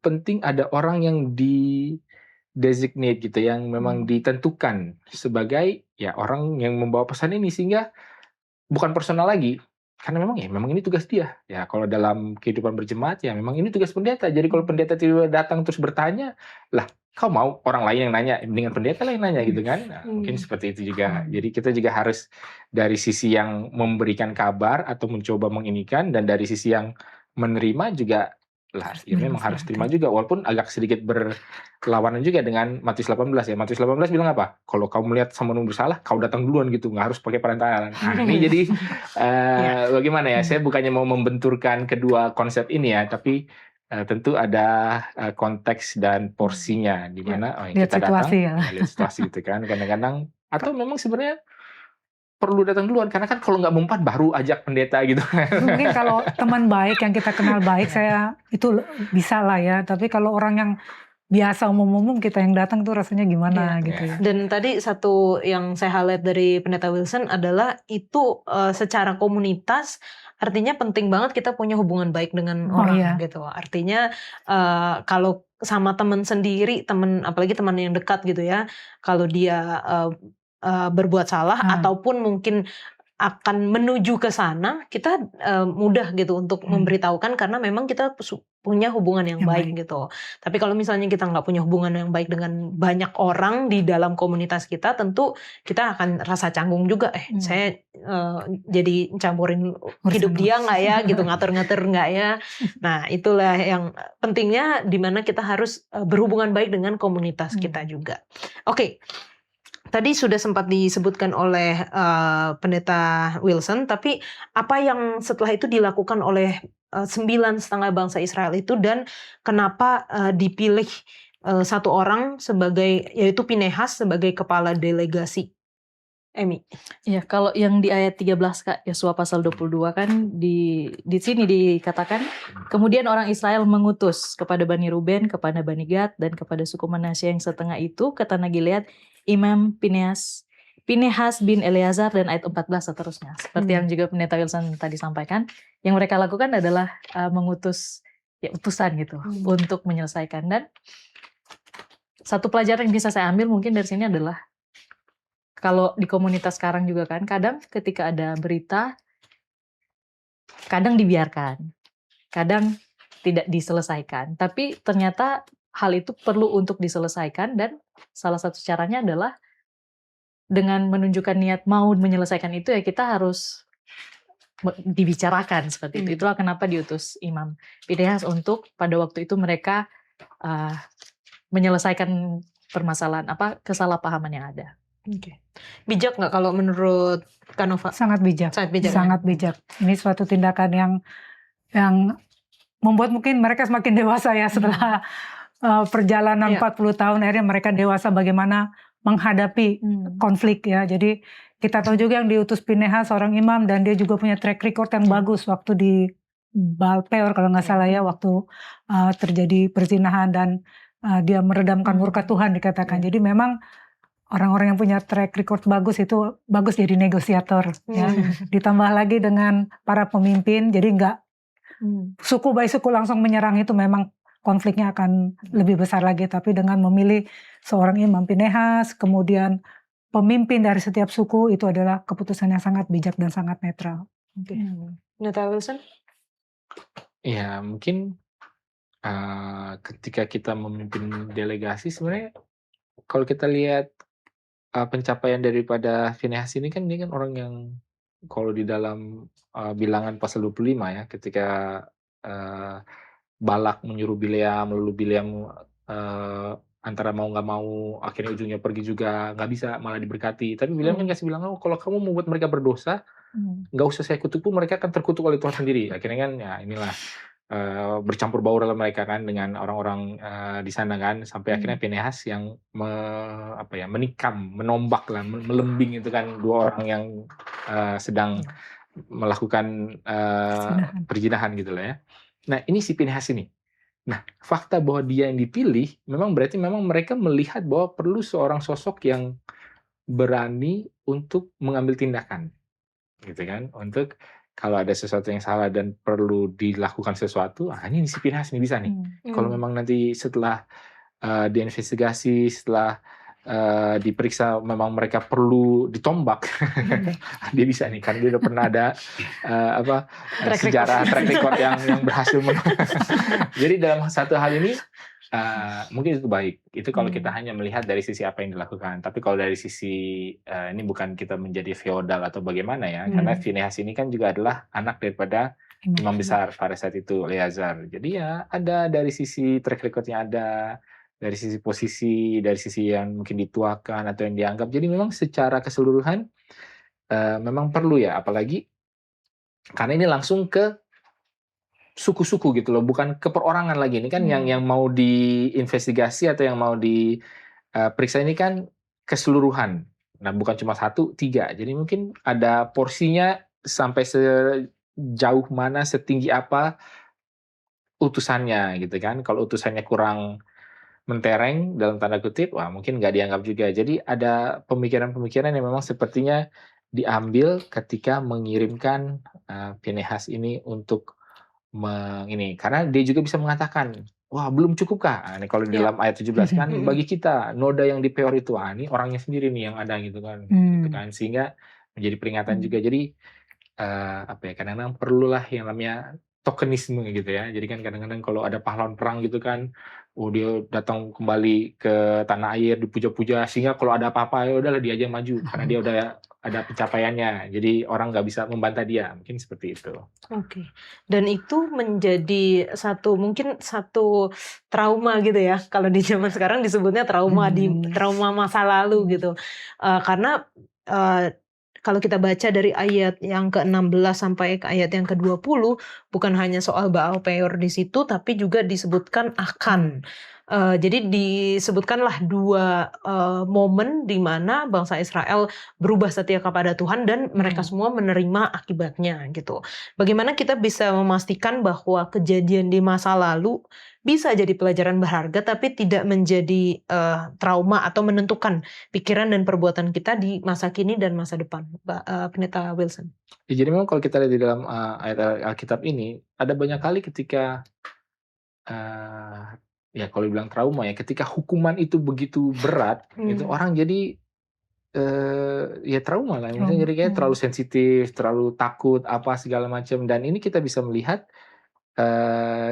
penting ada orang yang di-designate gitu, yang memang ditentukan sebagai ya orang yang membawa pesan ini, sehingga bukan personal lagi. Karena memang ini tugas dia. Ya kalau dalam kehidupan berjemaat ya memang ini tugas pendeta. Jadi kalau pendeta tiba-tiba datang terus bertanya, lah kau mau orang lain yang nanya, dengan pendeta lah yang nanya gitu kan. Nah, mungkin seperti itu juga. Jadi kita juga harus dari sisi yang memberikan kabar atau mencoba menginikan, dan dari sisi yang menerima juga lah Harus ya memang harus terima dilaksanakan. juga walaupun agak sedikit berlawanan juga dengan Matius 18 ya. Matius 18 bilang apa? Kalau kau melihat temanmu bersalah, kau datang duluan gitu, nggak harus pakai perantaraan. Nah, ini jadi Ya. bagaimana ya? Saya bukannya mau membenturkan kedua konsep ini ya, tapi tentu ada konteks dan porsinya di Ya. mana oh, Lihat kita situasi datang ya. ya, lihat situasi gitu kan. Kadang-kadang atau memang sebenarnya perlu datang duluan karena kan kalau nggak mempan baru ajak pendeta gitu. Tapi mungkin kalau teman baik yang kita kenal baik, saya itu bisa lah ya. Tapi kalau orang yang biasa umum-umum kita yang datang tuh rasanya gimana Iya. gitu ya. Dan tadi satu yang saya highlight dari Pendeta Wilson adalah itu secara komunitas artinya penting banget kita punya hubungan baik dengan Oh, orang iya. gitu. Artinya kalau sama teman sendiri, apalagi teman yang dekat gitu ya, kalau dia berbuat salah ataupun mungkin akan menuju ke sana, kita mudah gitu untuk memberitahukan karena memang kita punya hubungan yang baik gitu. Tapi kalau misalnya kita nggak punya hubungan yang baik dengan banyak orang di dalam komunitas kita, tentu kita akan rasa canggung juga. Saya jadi campurin hidup dia nggak ya, gitu ngatur-ngatur nggak ya. Nah itulah yang pentingnya, dimana kita harus berhubungan baik dengan komunitas kita juga. Oke. Tadi sudah sempat disebutkan oleh Pendeta Wilson, tapi apa yang setelah itu dilakukan oleh 9,5 bangsa Israel itu, dan kenapa dipilih satu orang sebagai, yaitu Pinehas sebagai kepala delegasi? Emi. Ya, kalau yang di ayat 13 Kak, Yosua pasal 22 kan di sini dikatakan, kemudian orang Israel mengutus kepada Bani Ruben, kepada Bani Gad, dan kepada suku Manasye yang setengah itu ke tanah Gilead, Imam Pinehas bin Eleazar, dan ayat 14 seterusnya. Seperti yang juga Pendeta Wilson tadi sampaikan, yang mereka lakukan adalah mengutus utusan gitu untuk menyelesaikan. Dan satu pelajaran yang bisa saya ambil mungkin dari sini adalah, kalau di komunitas sekarang juga kan, kadang ketika ada berita, kadang dibiarkan, kadang tidak diselesaikan. Tapi ternyata hal itu perlu untuk diselesaikan, dan salah satu caranya adalah dengan menunjukkan niat mau menyelesaikan itu, ya kita harus dibicarakan seperti itu. Itulah kenapa diutus Imam Pinehas untuk pada waktu itu mereka menyelesaikan permasalahan kesalahpahaman yang ada. Oke. Bijak nggak kalau menurut Kanova? Sangat bijak. Sangat bijak. Ini suatu tindakan yang membuat mungkin mereka semakin dewasa ya setelah perjalanan 40 tahun, akhirnya mereka dewasa bagaimana menghadapi konflik ya. Jadi kita tahu juga yang diutus Pinehas seorang imam, dan dia juga punya track record yang bagus waktu di Baal Peor kalau nggak salah ya, waktu terjadi perzinahan dan dia meredamkan murka Tuhan dikatakan. Jadi memang orang-orang yang punya track record bagus itu bagus jadi negosiator ya. Ditambah lagi dengan para pemimpin, jadi nggak suku by suku langsung menyerang, itu memang konfliknya akan lebih besar lagi. Tapi dengan memilih seorang Imam Pinehas, kemudian pemimpin dari setiap suku, itu adalah keputusan yang sangat bijak dan sangat netral. Pendeta Wilson? Ya mungkin ketika kita memimpin delegasi, sebenarnya kalau kita lihat pencapaian daripada Finehas ini kan, dia kan orang yang kalau di dalam bilangan pasal 25 ya, ketika Balak menyuruh Bileam, lalu Bileam antara mau nggak mau, akhirnya ujungnya pergi juga, nggak bisa, malah diberkati. Tapi Bileam kan kasih bilang, kalau kamu membuat mereka berdosa, nggak usah saya kutuk pun, mereka akan terkutuk oleh Tuhan sendiri. Akhirnya kan ya inilah bercampur baur dalam mereka kan dengan orang-orang di sana kan, sampai akhirnya Pinehas yang menikam, menombak lah, melembing itu kan dua orang yang sedang melakukan perzinahan gitu lah ya. Nah ini si Pinehas ini. Nah fakta bahwa dia yang dipilih memang berarti memang mereka melihat bahwa perlu seorang sosok yang berani untuk mengambil tindakan, gitu kan, untuk kalau ada sesuatu yang salah dan perlu dilakukan sesuatu, ini si Pinehas ini bisa nih. Kalau memang nanti setelah diinvestigasi, setelah diperiksa memang mereka perlu ditombak, dia bisa nih, karena dia udah pernah ada sejarah track record yang berhasil. Jadi dalam satu hal ini mungkin itu baik. Itu kalau kita hanya melihat dari sisi apa yang dilakukan. Tapi kalau dari sisi ini bukan kita menjadi feodal atau bagaimana ya, karena Finehas ini kan juga adalah anak daripada imam besar pada saat itu, Eleazar. Jadi ya ada dari sisi track record-nya ada, dari sisi posisi, dari sisi yang mungkin dituakan atau yang dianggap. Jadi memang secara keseluruhan memang perlu ya, apalagi karena ini langsung ke suku-suku gitu loh, bukan ke perorangan lagi. Ini kan yang mau diinvestigasi atau yang mau diperiksa ini kan keseluruhan. Nah, bukan cuma 1, 3. Jadi mungkin ada porsinya sampai sejauh mana, setinggi apa utusannya gitu kan. Kalau utusannya kurang mentereng dalam tanda kutip, wah mungkin nggak dianggap juga. Jadi ada pemikiran-pemikiran yang memang sepertinya diambil ketika mengirimkan Pinehas ini untuk ini. Karena dia juga bisa mengatakan, wah belum cukupkah? Nah, ini kalau di Ya. dalam ayat 17 kan, bagi kita noda yang di Peor itu, ini orangnya sendiri nih yang ada gitu kan. Gitu kan. Sehingga menjadi peringatan juga. Jadi apa ya, kadang-kadang perlulah yang namanya tokenisme gitu ya. Jadi kan kadang-kadang kalau ada pahlawan perang gitu kan, dia datang kembali ke tanah air, dipuja-puja, sehingga kalau ada apa-apa ya udahlah dia aja yang maju karena dia udah ada pencapaiannya. Jadi orang nggak bisa membantah dia, mungkin seperti itu. Oke. Dan itu menjadi mungkin satu trauma gitu ya. Kalau di zaman sekarang disebutnya trauma masa lalu gitu. Karena kalau kita baca dari ayat yang ke-16 sampai ke ayat yang ke-20, bukan hanya soal Baal Peor di situ, tapi juga disebutkan akan. Jadi disebutkanlah 2 momen di mana bangsa Israel berubah setia kepada Tuhan dan mereka semua menerima akibatnya gitu. Bagaimana kita bisa memastikan bahwa kejadian di masa lalu bisa jadi pelajaran berharga tapi tidak menjadi trauma atau menentukan pikiran dan perbuatan kita di masa kini dan masa depan, Pendeta Wilson. Ya, jadi memang kalau kita lihat di dalam ayat Alkitab ini, ada banyak kali ketika ya kalau dibilang trauma ya, ketika hukuman itu begitu berat, itu orang jadi ya trauma lah, misalnya jadi kayak terlalu sensitif, terlalu takut, apa segala macam. Dan ini kita bisa melihat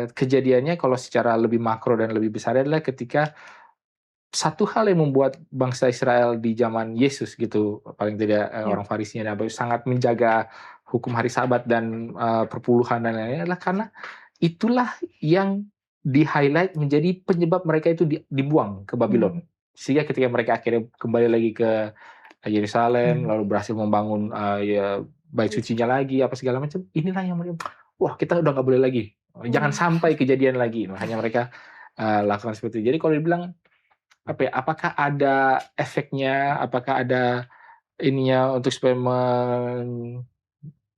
kejadiannya kalau secara lebih makro dan lebih besar adalah ketika satu hal yang membuat bangsa Israel di zaman Yesus gitu, paling tidak orang Farisi dan sangat menjaga hukum hari Sabat dan perpuluhan dan lain-lain adalah karena itulah yang di-highlight menjadi penyebab mereka itu dibuang ke Babylon. Sehingga ketika mereka akhirnya kembali lagi ke Yerusalem, lalu berhasil membangun ya bait sucinya lagi, apa segala macam, inilah yang mereka, wah kita udah nggak boleh lagi, jangan sampai kejadian lagi. Makanya mereka lakukan seperti itu. Jadi kalau dibilang apa ya, apakah ada efeknya, apakah ada ininya untuk supaya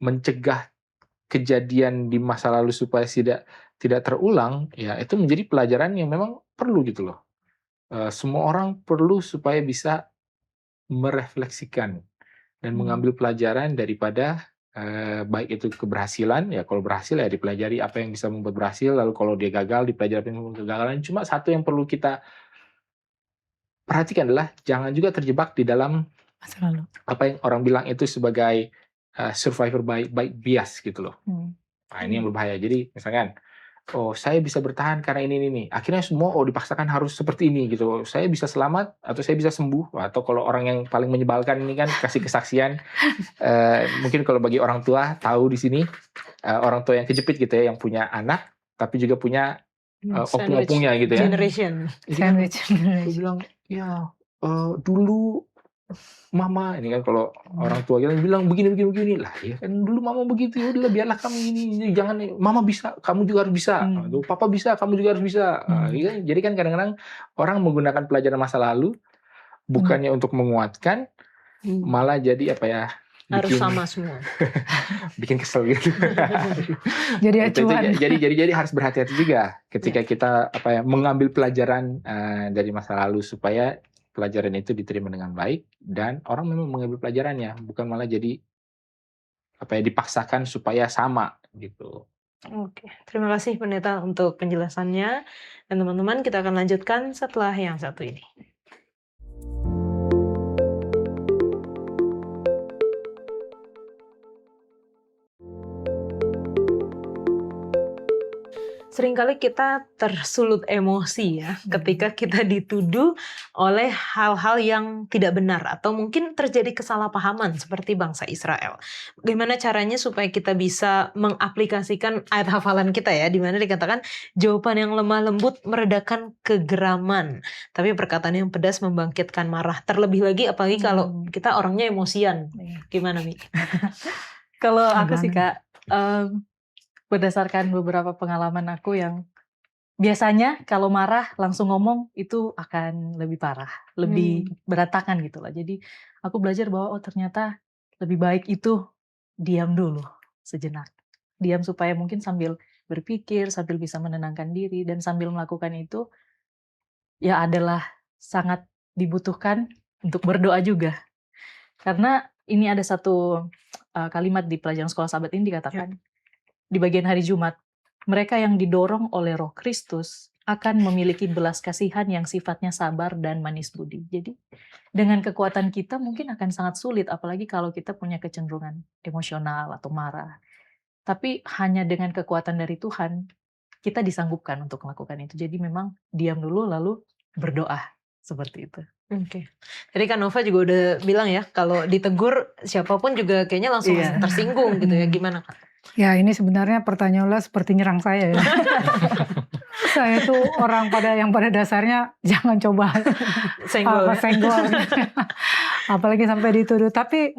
mencegah kejadian di masa lalu supaya tidak terulang, ya itu menjadi pelajaran yang memang perlu gitu loh. Semua orang perlu supaya bisa merefleksikan dan mengambil pelajaran daripada baik itu keberhasilan, ya kalau berhasil ya dipelajari apa yang bisa membuat berhasil, lalu kalau dia gagal dipelajari apa yang membuat kegagalan. Cuma satu yang perlu kita perhatikan adalah jangan juga terjebak di dalam Masa lalu. apa yang orang bilang itu sebagai survivor by bias gitu loh. Nah ini yang berbahaya. Jadi misalkan, oh saya bisa bertahan karena ini. Akhirnya semua dipaksakan harus seperti ini gitu. Saya bisa selamat atau saya bisa sembuh. Atau kalau orang yang paling menyebalkan ini kan kasih kesaksian. Mungkin kalau bagi orang tua tahu di sini orang tua yang kejepit gitu ya, yang punya anak tapi juga punya opung-opungnya gitu ya. Generation. Sandwich. Dia bilang, ya dulu mama, ini kan kalau orang tua kita bilang begini lah, ya kan dulu mama begitu, ya udahlah biarlah kamu ini, jangan, mama bisa, kamu juga harus bisa, papa bisa, kamu juga harus bisa. Jadi kan kadang-kadang orang menggunakan pelajaran masa lalu bukannya untuk menguatkan, malah jadi apa ya? Harus sama semua. Bikin kesel gitu. Jadi acuan. Jadi harus berhati-hati juga ketika kita apa ya mengambil pelajaran dari masa lalu supaya pelajaran itu diterima dengan baik dan orang memang mengambil pelajarannya, bukan malah jadi apa ya dipaksakan supaya sama gitu. Oke, terima kasih Pendeta untuk penjelasannya. Dan teman-teman, kita akan lanjutkan setelah yang satu ini. seringkali kita tersulut emosi ya ketika kita dituduh oleh hal-hal yang tidak benar atau mungkin terjadi kesalahpahaman seperti bangsa Israel. Bagaimana caranya supaya kita bisa mengaplikasikan ayat hafalan kita ya, di mana dikatakan jawaban yang lemah lembut meredakan kegeraman, tapi perkataan yang pedas membangkitkan marah. Terlebih lagi apalagi kalau kita orangnya emosian. Gimana, Mi? Kalau aku sih Kak, berdasarkan beberapa pengalaman aku yang biasanya kalau marah langsung ngomong itu akan lebih parah, lebih berantakan gitu lah. Jadi aku belajar bahwa ternyata lebih baik itu diam dulu sejenak. Diam supaya mungkin sambil berpikir, sambil bisa menenangkan diri, dan sambil melakukan itu ya adalah sangat dibutuhkan untuk berdoa juga. Karena ini ada satu kalimat di pelajaran sekolah sahabat ini dikatakan, di bagian hari Jumat, mereka yang didorong oleh Roh Kristus akan memiliki belas kasihan yang sifatnya sabar dan manis budi. Jadi dengan kekuatan kita mungkin akan sangat sulit, apalagi kalau kita punya kecenderungan emosional atau marah. Tapi hanya dengan kekuatan dari Tuhan, kita disanggupkan untuk melakukan itu. Jadi memang diam dulu lalu berdoa, seperti itu. Oke. Jadi Kak Nova juga udah bilang ya, kalau ditegur siapapun juga kayaknya langsung tersinggung gitu ya. Gimana Kak? Ya ini sebenarnya pertanyaannya seperti nyerang saya ya. Saya tuh orang yang pada dasarnya jangan coba Senggol. senggol. Apalagi sampai dituduh. Tapi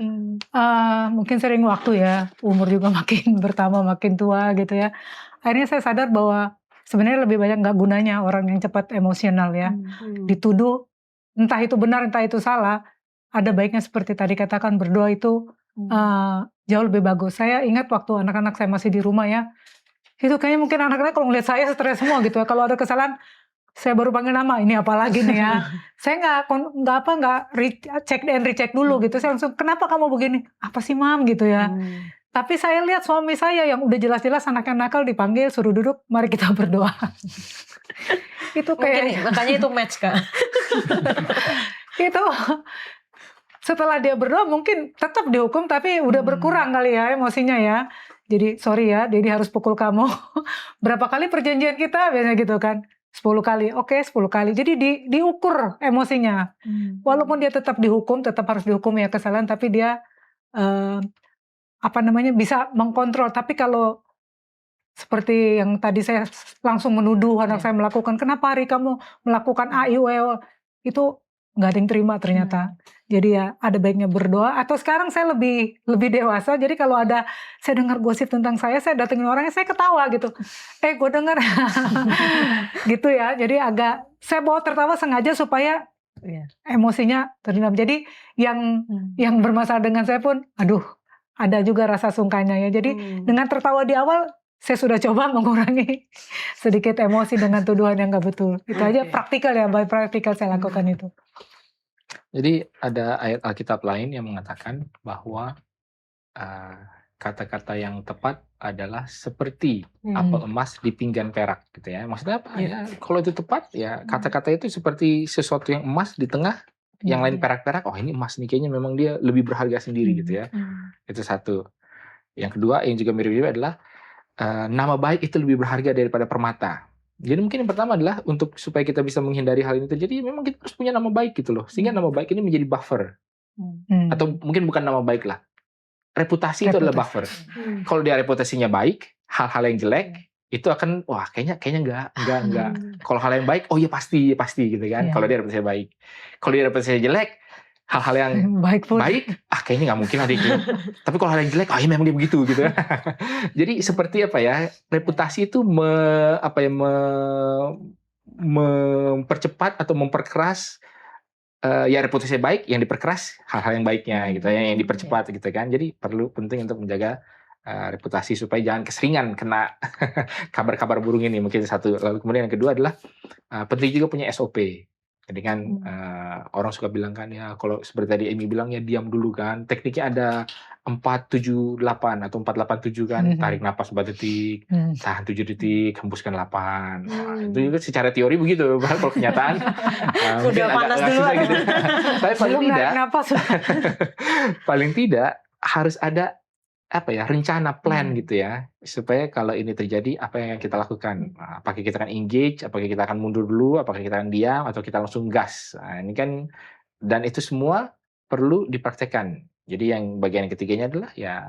mungkin sering waktu ya, umur juga makin bertambah, makin tua gitu ya. Akhirnya saya sadar bahwa sebenarnya lebih banyak nggak gunanya orang yang cepat emosional ya. Dituduh, entah itu benar, entah itu salah. Ada baiknya seperti tadi katakan berdoa itu jauh lebih bagus. Saya ingat waktu anak-anak saya masih di rumah ya, itu kayaknya mungkin anak-anak kalau ngeliat saya stres semua gitu ya. Kalau ada kesalahan, saya baru panggil nama, ini apa lagi nih ya. Saya nggak cek dan recheck dulu gitu. Saya langsung, kenapa kamu begini? Apa sih mam gitu ya. Tapi saya lihat suami saya yang udah jelas-jelas anaknya nakal dipanggil, suruh duduk, mari kita berdoa. Itu kayak makanya itu match Kak. itu setelah dia berdoa mungkin tetap dihukum tapi udah berkurang kali ya emosinya ya. Jadi sorry ya, Dedi harus pukul kamu. Berapa kali perjanjian kita biasanya gitu kan? 10 kali. Oke, 10 kali. Jadi diukur emosinya. Walaupun dia tetap dihukum, tetap harus dihukum ya kesalahan, tapi dia bisa mengkontrol. Tapi kalau seperti yang tadi saya langsung menuduh anak saya melakukan, kenapa hari kamu melakukan A, I, U, E, O, itu nggak ada yang terima ternyata. Jadi ya ada baiknya berdoa. Atau sekarang saya lebih dewasa. Jadi kalau saya dengar gosip tentang saya datengin orangnya, saya ketawa gitu. Gue dengar gitu ya. Jadi saya bawa tertawa sengaja supaya emosinya terendam. Jadi yang bermasalah dengan saya pun, ada juga rasa sungkanya ya. Jadi dengan tertawa di awal, saya sudah coba mengurangi sedikit emosi dengan tuduhan yang nggak betul. Itu aja praktikal ya, praktikal saya lakukan itu. Jadi ada ayat Alkitab lain yang mengatakan bahwa kata-kata yang tepat adalah seperti apel emas di pinggan perak gitu ya. Maksudnya apa ya? Kalau itu tepat ya kata-kata itu seperti sesuatu yang emas di tengah, yang lain perak-perak. Oh ini emas nih, kayaknya memang dia lebih berharga sendiri gitu ya. Itu satu. Yang kedua yang juga mirip-mirip adalah nama baik itu lebih berharga daripada permata. Jadi mungkin yang pertama adalah untuk supaya kita bisa menghindari hal ini terjadi, memang kita harus punya nama baik gitu loh. Sehingga nama baik ini menjadi buffer. Atau mungkin bukan nama baik lah. Reputasi itu adalah buffer. Kalau dia reputasinya baik, hal-hal yang jelek itu akan kayaknya enggak. Kalau hal yang baik, oh iya pasti gitu kan. Kalau dia reputasinya baik. Kalau dia reputasinya jelek, hal-hal yang baik, kayaknya nggak mungkin adiknya. Tapi kalau hal yang jelek, memang dia begitu gitu. Jadi seperti apa ya, reputasi itu mempercepat atau memperkeras. Ya reputasi baik, yang diperkeras hal-hal yang baiknya gitu, yang dipercepat gitu kan. Jadi penting untuk menjaga reputasi supaya jangan keseringan kena kabar-kabar burung ini, mungkin satu. Lalu kemudian yang kedua adalah penting juga punya SOP. Jadi kan orang suka bilang kan ya, kalau seperti tadi Amy bilang ya diam dulu kan. Tekniknya ada 4-7-8 atau 4-8-7 kan. Tarik napas 4 detik, tahan 7 detik, hembuskan 8. Itu juga secara teori begitu. Kalau kenyataan udah panas dulu gitu. Tapi paling tidak harus ada rencana plan gitu ya, supaya kalau ini terjadi apa yang kita lakukan. Apakah kita akan engage, apakah kita akan mundur dulu, apakah kita akan diam, atau kita langsung gas. Nah, ini kan, dan itu semua perlu dipraktekkan. Jadi yang bagian ketiganya adalah ya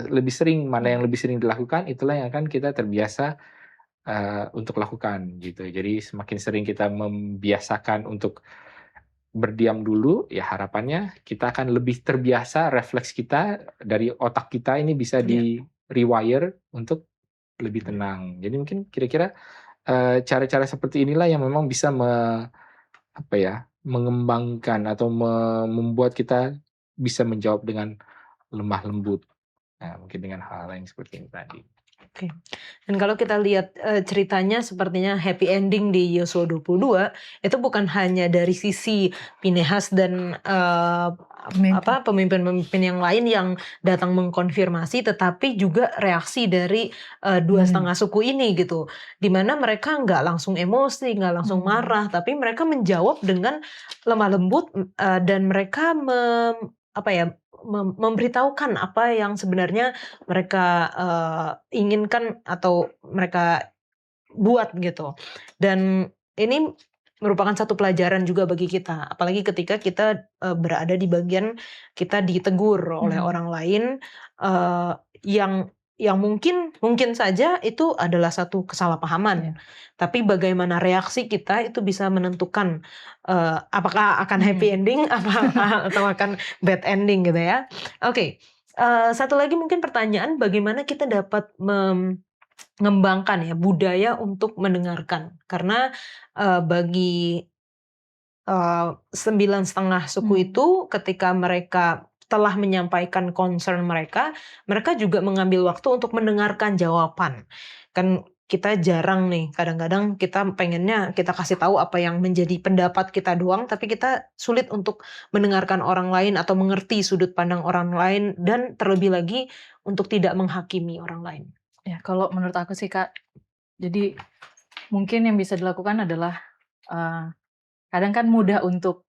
lebih sering, mana yang lebih sering dilakukan, itulah yang akan kita terbiasa untuk lakukan gitu. Jadi semakin sering kita membiasakan untuk berdiam dulu, ya harapannya kita akan lebih terbiasa, refleks kita dari otak kita ini bisa di-rewire untuk lebih tenang. Jadi mungkin kira-kira cara-cara seperti inilah yang memang bisa mengembangkan atau membuat kita bisa menjawab dengan lemah lembut. Nah, mungkin dengan hal lain seperti ini tadi. Oke. Dan kalau kita lihat ceritanya sepertinya happy ending di Yosua 22 itu bukan hanya dari sisi Pinehas dan pemimpin-pemimpin yang lain yang datang mengkonfirmasi, tetapi juga reaksi dari dua setengah suku ini gitu, dimana mereka nggak langsung emosi, nggak langsung marah, tapi mereka menjawab dengan lemah lembut dan mereka memberitahukan apa yang sebenarnya mereka inginkan atau mereka buat gitu. Dan ini merupakan satu pelajaran juga bagi kita, apalagi ketika kita berada di bagian kita ditegur oleh orang lain yang mungkin saja itu adalah satu kesalahpahaman. Tapi bagaimana reaksi kita itu bisa menentukan apakah akan happy ending atau akan bad ending gitu ya. Oke. Satu lagi mungkin pertanyaan, bagaimana kita dapat mengembangkan ya budaya untuk mendengarkan, karena bagi 9,5 suku itu ketika mereka telah menyampaikan concern mereka juga mengambil waktu untuk mendengarkan jawaban. Kan kita jarang nih, kadang-kadang kita pengennya kita kasih tahu apa yang menjadi pendapat kita doang, tapi kita sulit untuk mendengarkan orang lain atau mengerti sudut pandang orang lain, dan terlebih lagi untuk tidak menghakimi orang lain. Ya, kalau menurut aku sih Kak, jadi mungkin yang bisa dilakukan adalah kadang kan mudah untuk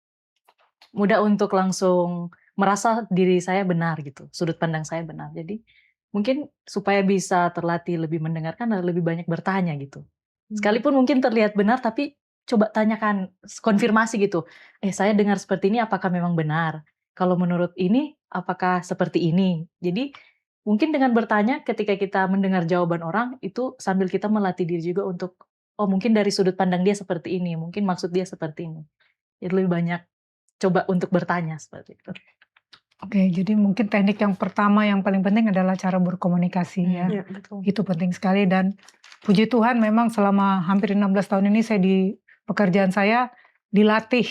langsung merasa diri saya benar gitu, sudut pandang saya benar. Jadi mungkin supaya bisa terlatih lebih mendengarkan dan lebih banyak bertanya gitu. Sekalipun mungkin terlihat benar, tapi coba tanyakan, konfirmasi gitu. Saya dengar seperti ini, apakah memang benar? Kalau menurut ini, apakah seperti ini? Jadi mungkin dengan bertanya ketika kita mendengar jawaban orang, itu sambil kita melatih diri juga untuk, mungkin dari sudut pandang dia seperti ini, mungkin maksud dia seperti ini. Jadi lebih banyak coba untuk bertanya seperti itu. Oke, jadi mungkin teknik yang pertama yang paling penting adalah cara berkomunikasi ya. Ya, betul. Itu penting sekali, dan puji Tuhan memang selama hampir 16 tahun ini saya di pekerjaan saya dilatih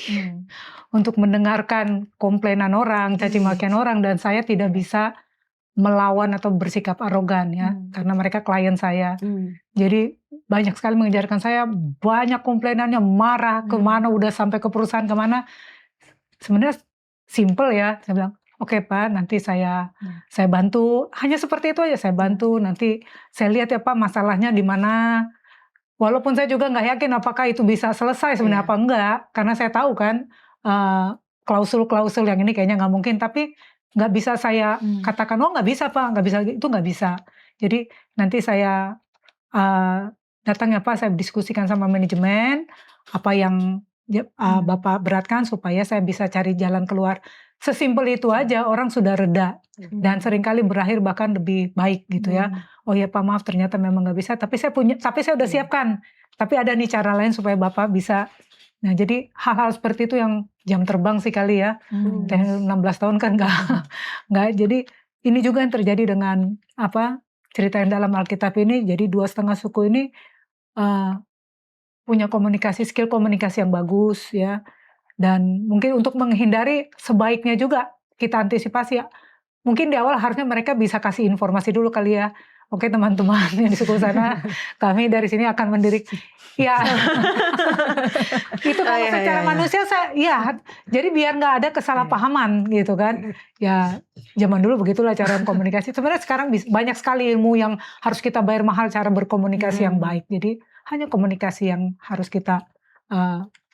untuk mendengarkan komplainan orang, caci makian orang, dan saya tidak bisa melawan atau bersikap arogan ya, karena mereka klien saya. Jadi banyak sekali mengejarkan saya, banyak komplainannya, marah kemana, udah sampai ke perusahaan kemana. Sebenarnya simple ya, saya bilang, oke Pak, nanti saya bantu, hanya seperti itu aja, saya bantu, nanti saya lihat ya Pak masalahnya di mana. Walaupun saya juga nggak yakin apakah itu bisa selesai sebenarnya apa enggak, karena saya tahu kan klausul-klausul yang ini kayaknya nggak mungkin, tapi nggak bisa saya katakan, nggak bisa Pak, nggak bisa, itu nggak bisa. Jadi nanti saya datang ya Pak, saya diskusikan sama manajemen, apa yang Bapak beratkan supaya saya bisa cari jalan keluar. Sesimpel itu aja, orang sudah reda, dan seringkali berakhir bahkan lebih baik gitu ya. Oh ya Pak, maaf ternyata memang nggak bisa, tapi saya udah siapkan, tapi ada nih cara lain supaya Bapak bisa. Nah jadi hal-hal seperti itu yang jam terbang sih kali ya. 16 tahun kan nggak. Jadi ini juga yang terjadi dengan cerita yang dalam Alkitab ini. Jadi 2,5 suku ini punya skill komunikasi yang bagus ya. Dan mungkin untuk menghindari, sebaiknya juga kita antisipasi ya. Mungkin di awal harusnya mereka bisa kasih informasi dulu kali ya. Oke teman-teman yang di suku sana, kami dari sini akan mendiri. Ya, itu kalau secara manusia jadi biar nggak ada kesalahpahaman gitu kan. Ya, zaman dulu begitulah cara komunikasi. Sebenarnya sekarang banyak sekali ilmu yang harus kita bayar mahal cara berkomunikasi yang baik. Jadi hanya komunikasi yang harus kita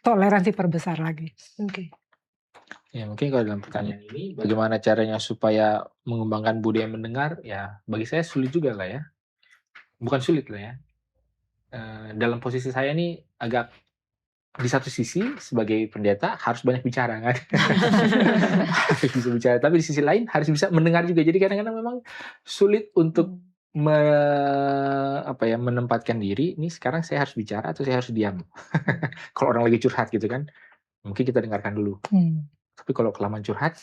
toleransi perbesar lagi. Oke. Ya mungkin kalau dalam pertanyaan ini, bagaimana caranya supaya mengembangkan budaya mendengar, ya bagi saya sulit juga lah ya. Bukan sulit lah ya. Dalam posisi saya nih agak di satu sisi sebagai pendeta harus banyak bicara kan. Harus bisa bicara, tapi di sisi lain harus bisa mendengar juga. Jadi kadang-kadang memang sulit untuk menempatkan diri, ini sekarang saya harus bicara atau saya harus diam. Kalau orang lagi curhat gitu kan, mungkin kita dengarkan dulu. Tapi kalau kelamaan curhat,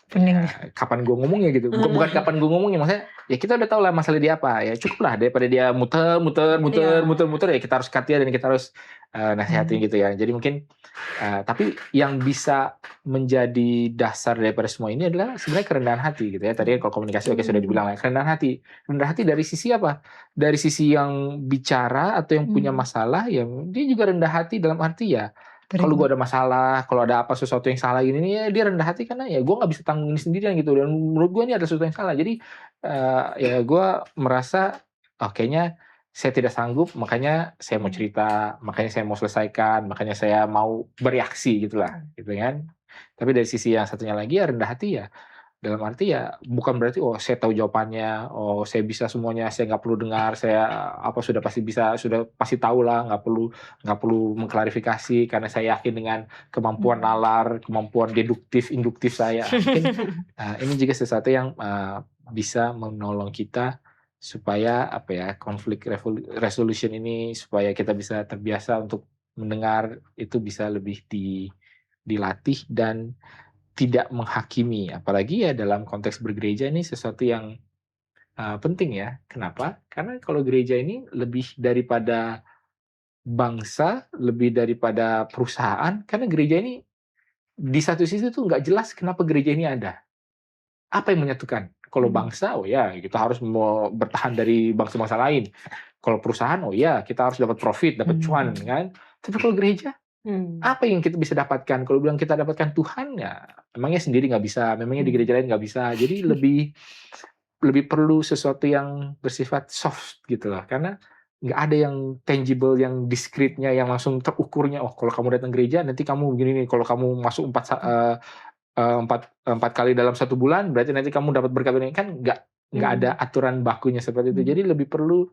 Pening. kapan gue ngomongnya gitu. Bukan kapan gue ngomongnya, maksudnya ya kita udah tahu lah masalah dia apa. Ya cukup lah daripada dia muter ya kita harus cut ya, dan kita harus nasihatin gitu ya. Jadi mungkin tapi yang bisa menjadi dasar daripada semua ini adalah sebenarnya kerendahan hati gitu ya. Tadi kalau komunikasi oke sudah dibilang lah, kerendahan hati. Kerendahan hati dari sisi apa? Dari sisi yang bicara atau yang punya masalah, ya dia juga rendah hati dalam arti ya, kalau gue ada masalah, kalau ada apa sesuatu yang salah gini nih, ya dia rendah hati karena ya gue nggak bisa tanggung ini sendirian gitu. Dan menurut gue ini ada sesuatu yang salah. Jadi ya gue merasa kayaknya saya tidak sanggup, makanya saya mau cerita, makanya saya mau selesaikan, makanya saya mau bereaksi gitulah, gitu kan. Tapi dari sisi yang satunya lagi ya rendah hati ya. Dalam arti ya bukan berarti saya tahu jawabannya, saya bisa semuanya, saya nggak perlu dengar, saya sudah pasti tahu lah, nggak perlu mengklarifikasi karena saya yakin dengan kemampuan nalar, kemampuan deduktif, induktif saya. Mungkin ini juga sesuatu yang bisa menolong kita supaya konflik resolution ini, supaya kita bisa terbiasa untuk mendengar itu bisa lebih dilatih dan tidak menghakimi, apalagi ya dalam konteks bergereja ini sesuatu yang penting ya. Kenapa? Karena kalau gereja ini lebih daripada bangsa, lebih daripada perusahaan, karena gereja ini di satu sisi tuh nggak jelas kenapa gereja ini ada. Apa yang menyatukan? Kalau bangsa, kita harus mau bertahan dari bangsa-bangsa lain. Kalau perusahaan, kita harus dapat profit, dapat cuan, kan? Tapi kalau gereja, apa yang kita bisa dapatkan? Kalau bilang kita dapatkan Tuhan, ya memangnya sendiri nggak bisa, memangnya di gereja lain nggak bisa. Jadi lebih perlu sesuatu yang bersifat soft gitu lah, karena nggak ada yang tangible, yang discrete-nya, yang langsung terukurnya. Kalau kamu datang gereja nanti kamu begini nih. Kalau kamu masuk 4 kali dalam 1 bulan, berarti nanti kamu dapat berkat ini, kan nggak ada aturan bakunya seperti itu. Jadi lebih perlu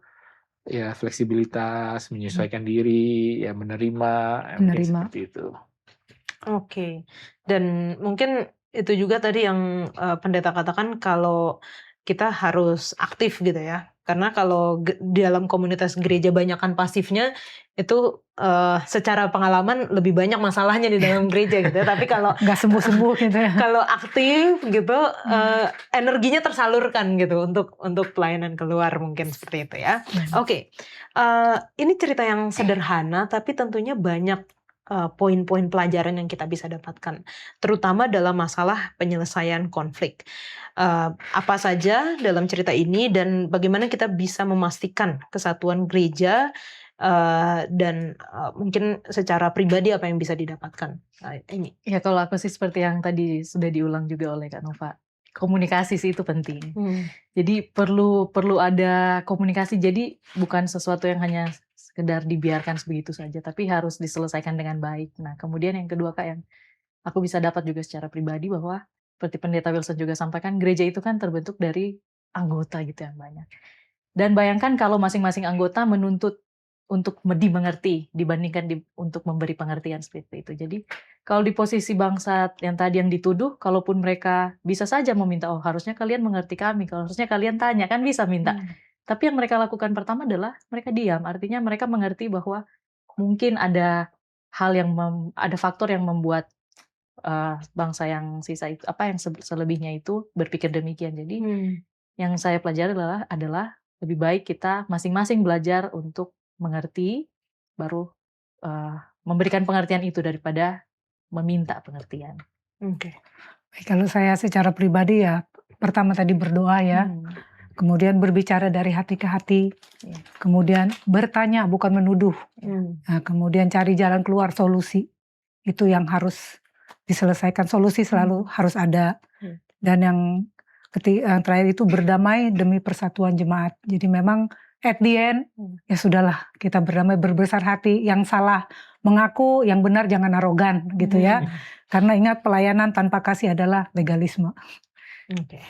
ya fleksibilitas, menyesuaikan diri, ya menerima. Mungkin seperti itu. Oke. Dan mungkin itu juga tadi yang pendeta katakan, kalau kita harus aktif gitu ya. Karena kalau dalam komunitas gereja banyakan pasifnya, itu secara pengalaman lebih banyak masalahnya di dalam gereja gitu ya. Tapi kalau nggak sembuh-sembuh gitu ya. Kalau aktif gitu, energinya tersalurkan gitu untuk pelayanan keluar, mungkin seperti itu ya. Oke. Ini cerita yang sederhana, tapi tentunya banyak poin-poin pelajaran yang kita bisa dapatkan, terutama dalam masalah penyelesaian konflik. Apa saja dalam cerita ini dan bagaimana kita bisa memastikan kesatuan gereja, dan mungkin secara pribadi apa yang bisa didapatkan. Ini. Ya kalau aku sih seperti yang tadi sudah diulang juga oleh Kak Nova, komunikasi sih itu penting. Jadi perlu ada komunikasi. Jadi bukan sesuatu yang hanya sekedar dibiarkan begitu saja, tapi harus diselesaikan dengan baik. Nah kemudian yang kedua Kak, yang aku bisa dapat juga secara pribadi, bahwa seperti Pendeta Wilson juga sampaikan, gereja itu kan terbentuk dari anggota gitu yang banyak. Dan bayangkan kalau masing-masing anggota menuntut untuk dimengerti dibandingkan untuk memberi pengertian seperti itu. Jadi kalau di posisi bangsa yang tadi yang dituduh, kalaupun mereka bisa saja meminta, harusnya kalian mengerti kami, kalau harusnya kalian tanya, kan bisa minta. Tapi yang mereka lakukan pertama adalah mereka diam. Artinya mereka mengerti bahwa mungkin ada hal yang ada faktor yang membuat bangsa yang sisa itu, yang selebihnya itu berpikir demikian. Jadi yang saya pelajari adalah lebih baik kita masing-masing belajar untuk mengerti, baru memberikan pengertian itu daripada meminta pengertian. Kalau saya secara pribadi ya, pertama tadi berdoa ya, kemudian berbicara dari hati ke hati, kemudian bertanya bukan menuduh, nah, kemudian cari jalan keluar, solusi. Itu yang harus diselesaikan, solusi selalu harus ada. Dan yang terakhir itu berdamai demi persatuan jemaat. Jadi memang at the end, ya sudahlah, kita berdamai, berbesar hati. Yang salah mengaku, yang benar jangan arogan gitu ya. Karena ingat pelayanan tanpa kasih adalah legalisme. Oke.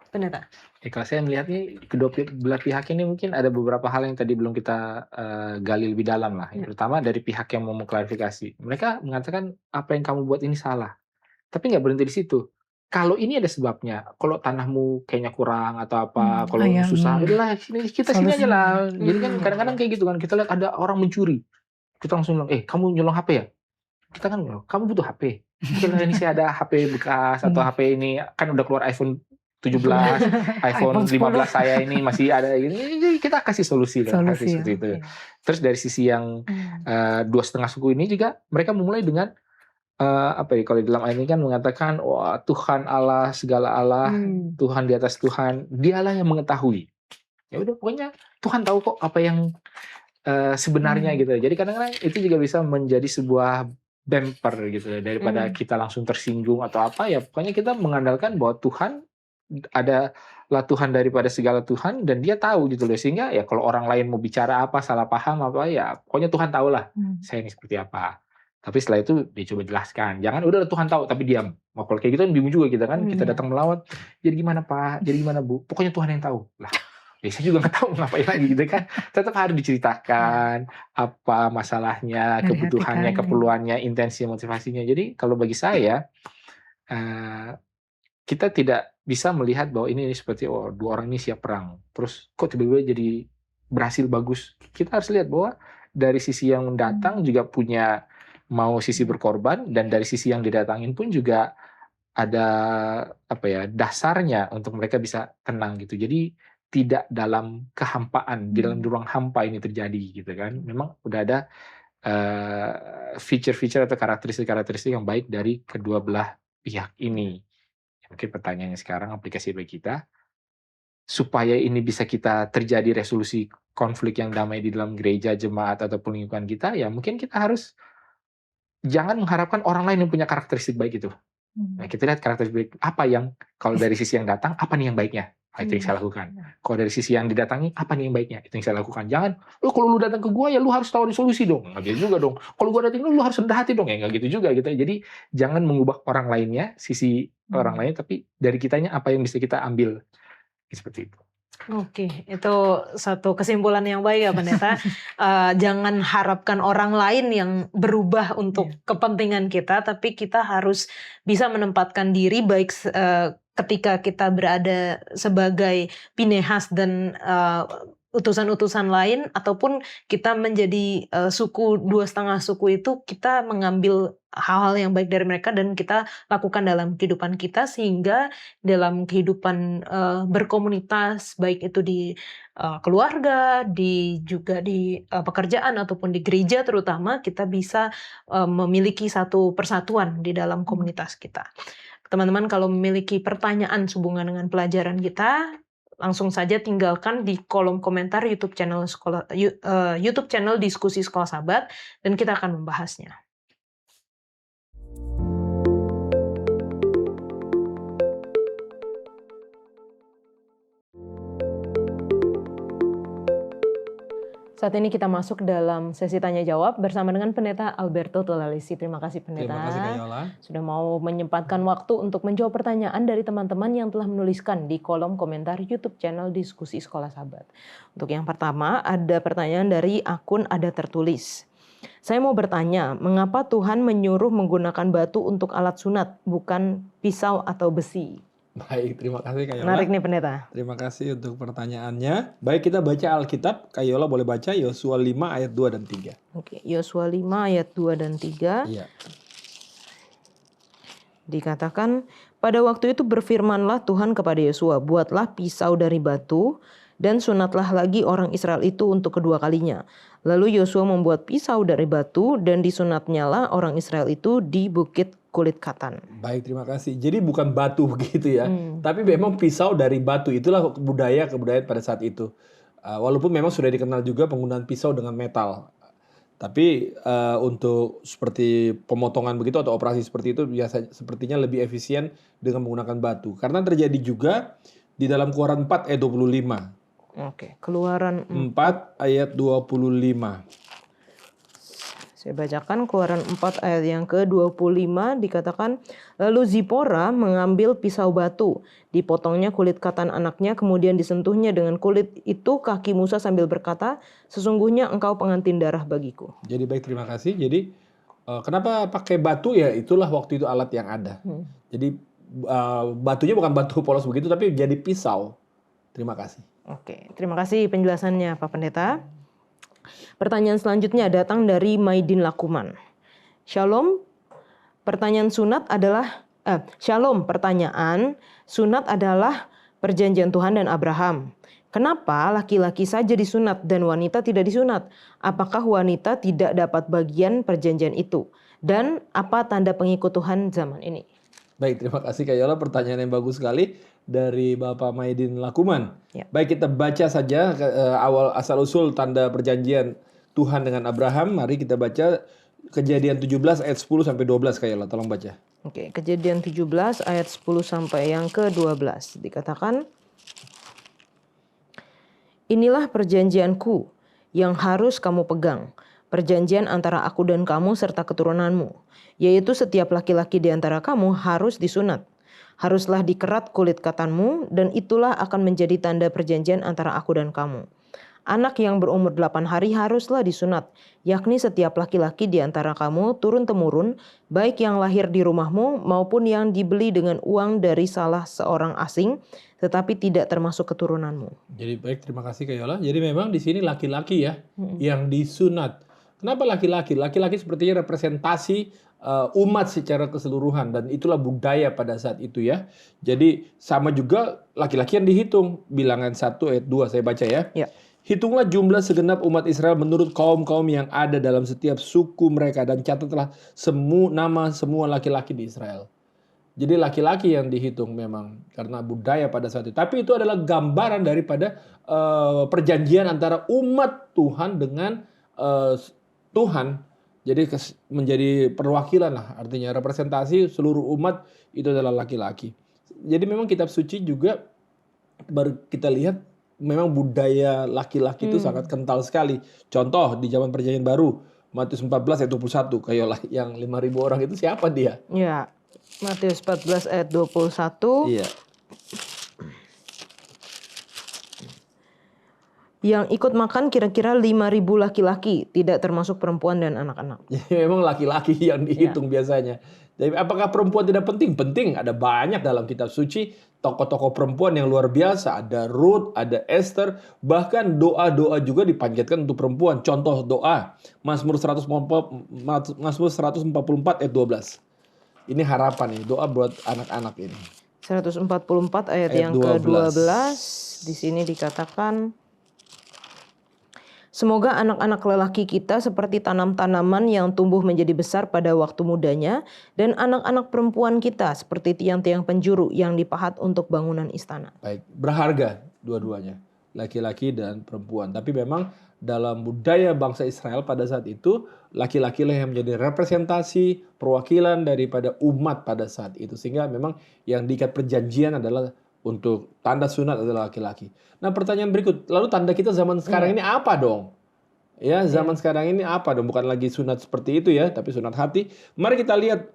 Pendeta. Ya, kalau saya melihat nih kedua belah pihak ini mungkin ada beberapa hal yang tadi belum kita gali lebih dalam lah. Yang pertama dari pihak yang mau mengklarifikasi. Mereka mengatakan apa yang kamu buat ini salah. Tapi nggak berhenti di situ. Kalau ini ada sebabnya, kalau tanahmu kayaknya kurang atau apa, kalau susah, udahlah kita sini aja lah. Jadi kan kadang-kadang kayak gitu kan, kita lihat ada orang mencuri, kita langsung bilang, kamu nyolong HP ya? Kita kan bilang, kamu butuh HP. Mungkin ini saya ada HP bekas atau HP ini kan udah keluar iPhone 17, iPhone 15 saya ini masih ada ini, kita kasih solusi kan, seperti itu. Terus dari sisi yang 2,5 suku ini juga mereka memulai dengan kalau di dalam ayat ini kan mengatakan wah Tuhan Allah segala Allah, Tuhan di atas Tuhan, dialah yang mengetahui. Ya udah pokoknya Tuhan tahu kok apa yang sebenarnya gitu. Jadi kadang-kadang itu juga bisa menjadi sebuah bumper gitu daripada kita langsung tersinggung atau apa, ya pokoknya kita mengandalkan bahwa Tuhan adalah Tuhan daripada segala Tuhan dan dia tahu gitu loh, sehingga ya kalau orang lain mau bicara apa salah paham apa ya pokoknya Tuhan tahulah saya ini seperti apa. Tapi setelah itu dicoba jelaskan, jangan udah Tuhan tahu tapi diam. Mau kalau kayak gitu kan bingung juga kita kan, kita datang melawat, jadi gimana Pak, jadi gimana Bu, pokoknya Tuhan yang tahu lah. Ya saya juga nggak tahu ngapain lagi gitu kan. Tetap harus diceritakan apa masalahnya, kebutuhannya, keperluannya, intensi, motivasinya. Jadi kalau bagi saya kita tidak bisa melihat bahwa ini seperti dua orang ini siap perang, terus kok tiba-tiba jadi berhasil bagus. Kita harus lihat bahwa dari sisi yang datang juga punya mau sisi berkorban, dan dari sisi yang didatangin pun juga ada dasarnya untuk mereka bisa tenang gitu. Jadi tidak dalam kehampaan, di dalam ruang hampa ini terjadi gitu kan. Memang udah ada feature-feature atau karakteristik-karakteristik yang baik dari kedua belah pihak ini. Mungkin pertanyaannya sekarang aplikasi bagi kita, supaya ini bisa kita terjadi resolusi konflik yang damai di dalam gereja, jemaat ataupun lingkungan kita, ya mungkin kita harus jangan mengharapkan orang lain yang punya karakteristik baik itu. Nah, kita lihat karakteristik baik apa yang kalau dari sisi yang datang apa nih yang baiknya, itu yang saya lakukan. Kalau dari sisi yang didatangi apa nih yang baiknya, itu yang saya lakukan. Jangan kalau lu datang ke gua ya lu harus tahu solusi dong, nggak gitu juga dong. Kalau gua datang lu harus rendah hati dong, ya nggak gitu juga gitu. Jadi jangan mengubah orang lainnya, sisi orang lain, tapi dari kitanya apa yang bisa kita ambil, seperti itu. Oke, itu satu kesimpulan yang baik ya Pendeta. Jangan harapkan orang lain yang berubah untuk kepentingan kita, tapi kita harus bisa menempatkan diri baik ketika kita berada sebagai Pinehas dan utusan-utusan lain, ataupun kita menjadi suku 2,5 suku itu, kita mengambil hal-hal yang baik dari mereka dan kita lakukan dalam kehidupan kita, sehingga dalam kehidupan berkomunitas, baik itu di keluarga, juga di pekerjaan ataupun di gereja terutama, kita bisa memiliki satu persatuan di dalam komunitas kita. Teman-teman kalau memiliki pertanyaan sehubungan dengan pelajaran kita, langsung saja tinggalkan di kolom komentar YouTube channel Diskusi Sekolah Sahabat, dan kita akan membahasnya. Saat ini kita masuk dalam sesi tanya jawab bersama dengan Pendeta Alberto Tolalisi. Terima kasih Pendeta. Terima kasih Kak Yola. Sudah mau menyempatkan waktu untuk menjawab pertanyaan dari teman-teman yang telah menuliskan di kolom komentar YouTube channel Diskusi Sekolah Sahabat. Untuk yang pertama ada pertanyaan dari akun Ada Tertulis. Saya mau bertanya, mengapa Tuhan menyuruh menggunakan batu untuk alat sunat, bukan pisau atau besi? Baik, terima kasih Kak Yola. Menarik nih Pendeta. Terima kasih untuk pertanyaannya. Baik, kita baca Alkitab. Kak Yola boleh baca Yosua 5 ayat 2 dan 3. Oke, Yosua 5 ayat 2 dan 3. Iya. Dikatakan, pada waktu itu berfirmanlah Tuhan kepada Yosua, buatlah pisau dari batu, dan sunatlah lagi orang Israel itu untuk kedua kalinya. Lalu Yosua membuat pisau dari batu, dan disunatnyalah orang Israel itu di bukit kulit katan. Baik, terima kasih. Jadi bukan batu begitu ya, tapi memang pisau dari batu. Itulah kebudayaan pada saat itu. Walaupun memang sudah dikenal juga penggunaan pisau dengan metal. Tapi untuk seperti pemotongan begitu atau operasi seperti itu biasa sepertinya lebih efisien dengan menggunakan batu. Karena terjadi juga di dalam Keluaran 4 ayat 25. Oke, Keluaran 4 ayat 25. Saya bacakan Keluaran 4 ayat yang ke-25 dikatakan, lalu Zipora mengambil pisau batu, dipotongnya kulit katan anaknya, kemudian disentuhnya dengan kulit itu kaki Musa sambil berkata, sesungguhnya engkau pengantin darah bagiku. Jadi baik, terima kasih. Jadi kenapa pakai batu ya? Itulah waktu itu alat yang ada. Jadi batunya bukan batu polos begitu, tapi jadi pisau. Terima kasih. Oke, terima kasih penjelasannya Pak Pendeta. Pertanyaan selanjutnya datang dari Maidin Lakuman. Shalom, pertanyaan sunat adalah perjanjian Tuhan dan Abraham. Kenapa laki-laki saja disunat dan wanita tidak disunat? Apakah wanita tidak dapat bagian perjanjian itu? Dan apa tanda pengikut Tuhan zaman ini? Baik, terima kasih Kak Yola. Pertanyaan yang bagus sekali dari Bapak Maidin Lakuman. Ya. Baik, kita baca saja awal asal-usul tanda perjanjian Tuhan dengan Abraham. Mari kita baca Kejadian 17 ayat 10 sampai 12 Kak Yola. Tolong baca. Oke, Kejadian 17 ayat 10 sampai yang ke-12 dikatakan, inilah perjanjianku yang harus kamu pegang, perjanjian antara aku dan kamu serta keturunanmu, yaitu setiap laki-laki di antara kamu harus disunat. Haruslah dikerat kulit katanmu, dan itulah akan menjadi tanda perjanjian antara aku dan kamu. Anak yang berumur 8 hari haruslah disunat, yakni setiap laki-laki di antara kamu turun-temurun, baik yang lahir di rumahmu maupun yang dibeli dengan uang dari salah seorang asing, tetapi tidak termasuk keturunanmu. Jadi baik, terima kasih Kak Yola. Jadi memang di sini laki-laki ya yang disunat. Kenapa laki-laki? Laki-laki sepertinya representasi umat secara keseluruhan, dan itulah budaya pada saat itu ya. Jadi sama juga laki-laki yang dihitung. Bilangan 1 ayat 2 saya baca ya. Ya. Hitunglah jumlah segenap umat Israel menurut kaum-kaum yang ada dalam setiap suku mereka, dan catatlah nama semua laki-laki di Israel. Jadi laki-laki yang dihitung memang karena budaya pada saat itu. Tapi itu adalah gambaran daripada perjanjian antara umat Tuhan dengan Tuhan. Jadi menjadi perwakilan lah, artinya representasi seluruh umat itu adalah laki-laki. Jadi memang kitab suci juga baru kita lihat memang budaya laki-laki itu sangat kental sekali. Contoh di zaman perjanjian baru, Matius 14 ayat 21, kayak yang 5.000 orang itu siapa dia? Ya, Matius 14 ayat 21. Iya. Yang ikut makan kira-kira 5.000 laki-laki, tidak termasuk perempuan dan anak-anak. Jadi memang laki-laki yang dihitung biasanya. Jadi apakah perempuan tidak penting? Penting. Ada banyak dalam kitab suci tokoh-tokoh perempuan yang luar biasa. Ada Ruth, ada Esther, bahkan doa-doa juga dipanjatkan untuk perempuan. Contoh doa Mazmur 144 ayat 12. Ini harapan nih, doa buat anak-anak ini. 144 ayat yang ke-12 di sini dikatakan, semoga anak-anak lelaki kita seperti tanam-tanaman yang tumbuh menjadi besar pada waktu mudanya, dan anak-anak perempuan kita seperti tiang-tiang penjuru yang dipahat untuk bangunan istana. Baik, berharga dua-duanya, laki-laki dan perempuan. Tapi memang dalam budaya bangsa Israel pada saat itu, laki-laki lah yang menjadi representasi, perwakilan daripada umat pada saat itu. Sehingga memang yang diikat perjanjian adalah untuk tanda sunat adalah laki-laki. Nah, pertanyaan berikut, lalu tanda kita zaman sekarang ini apa dong? Ya, zaman sekarang ini apa dong? Bukan lagi sunat seperti itu ya, tapi sunat hati. Mari kita lihat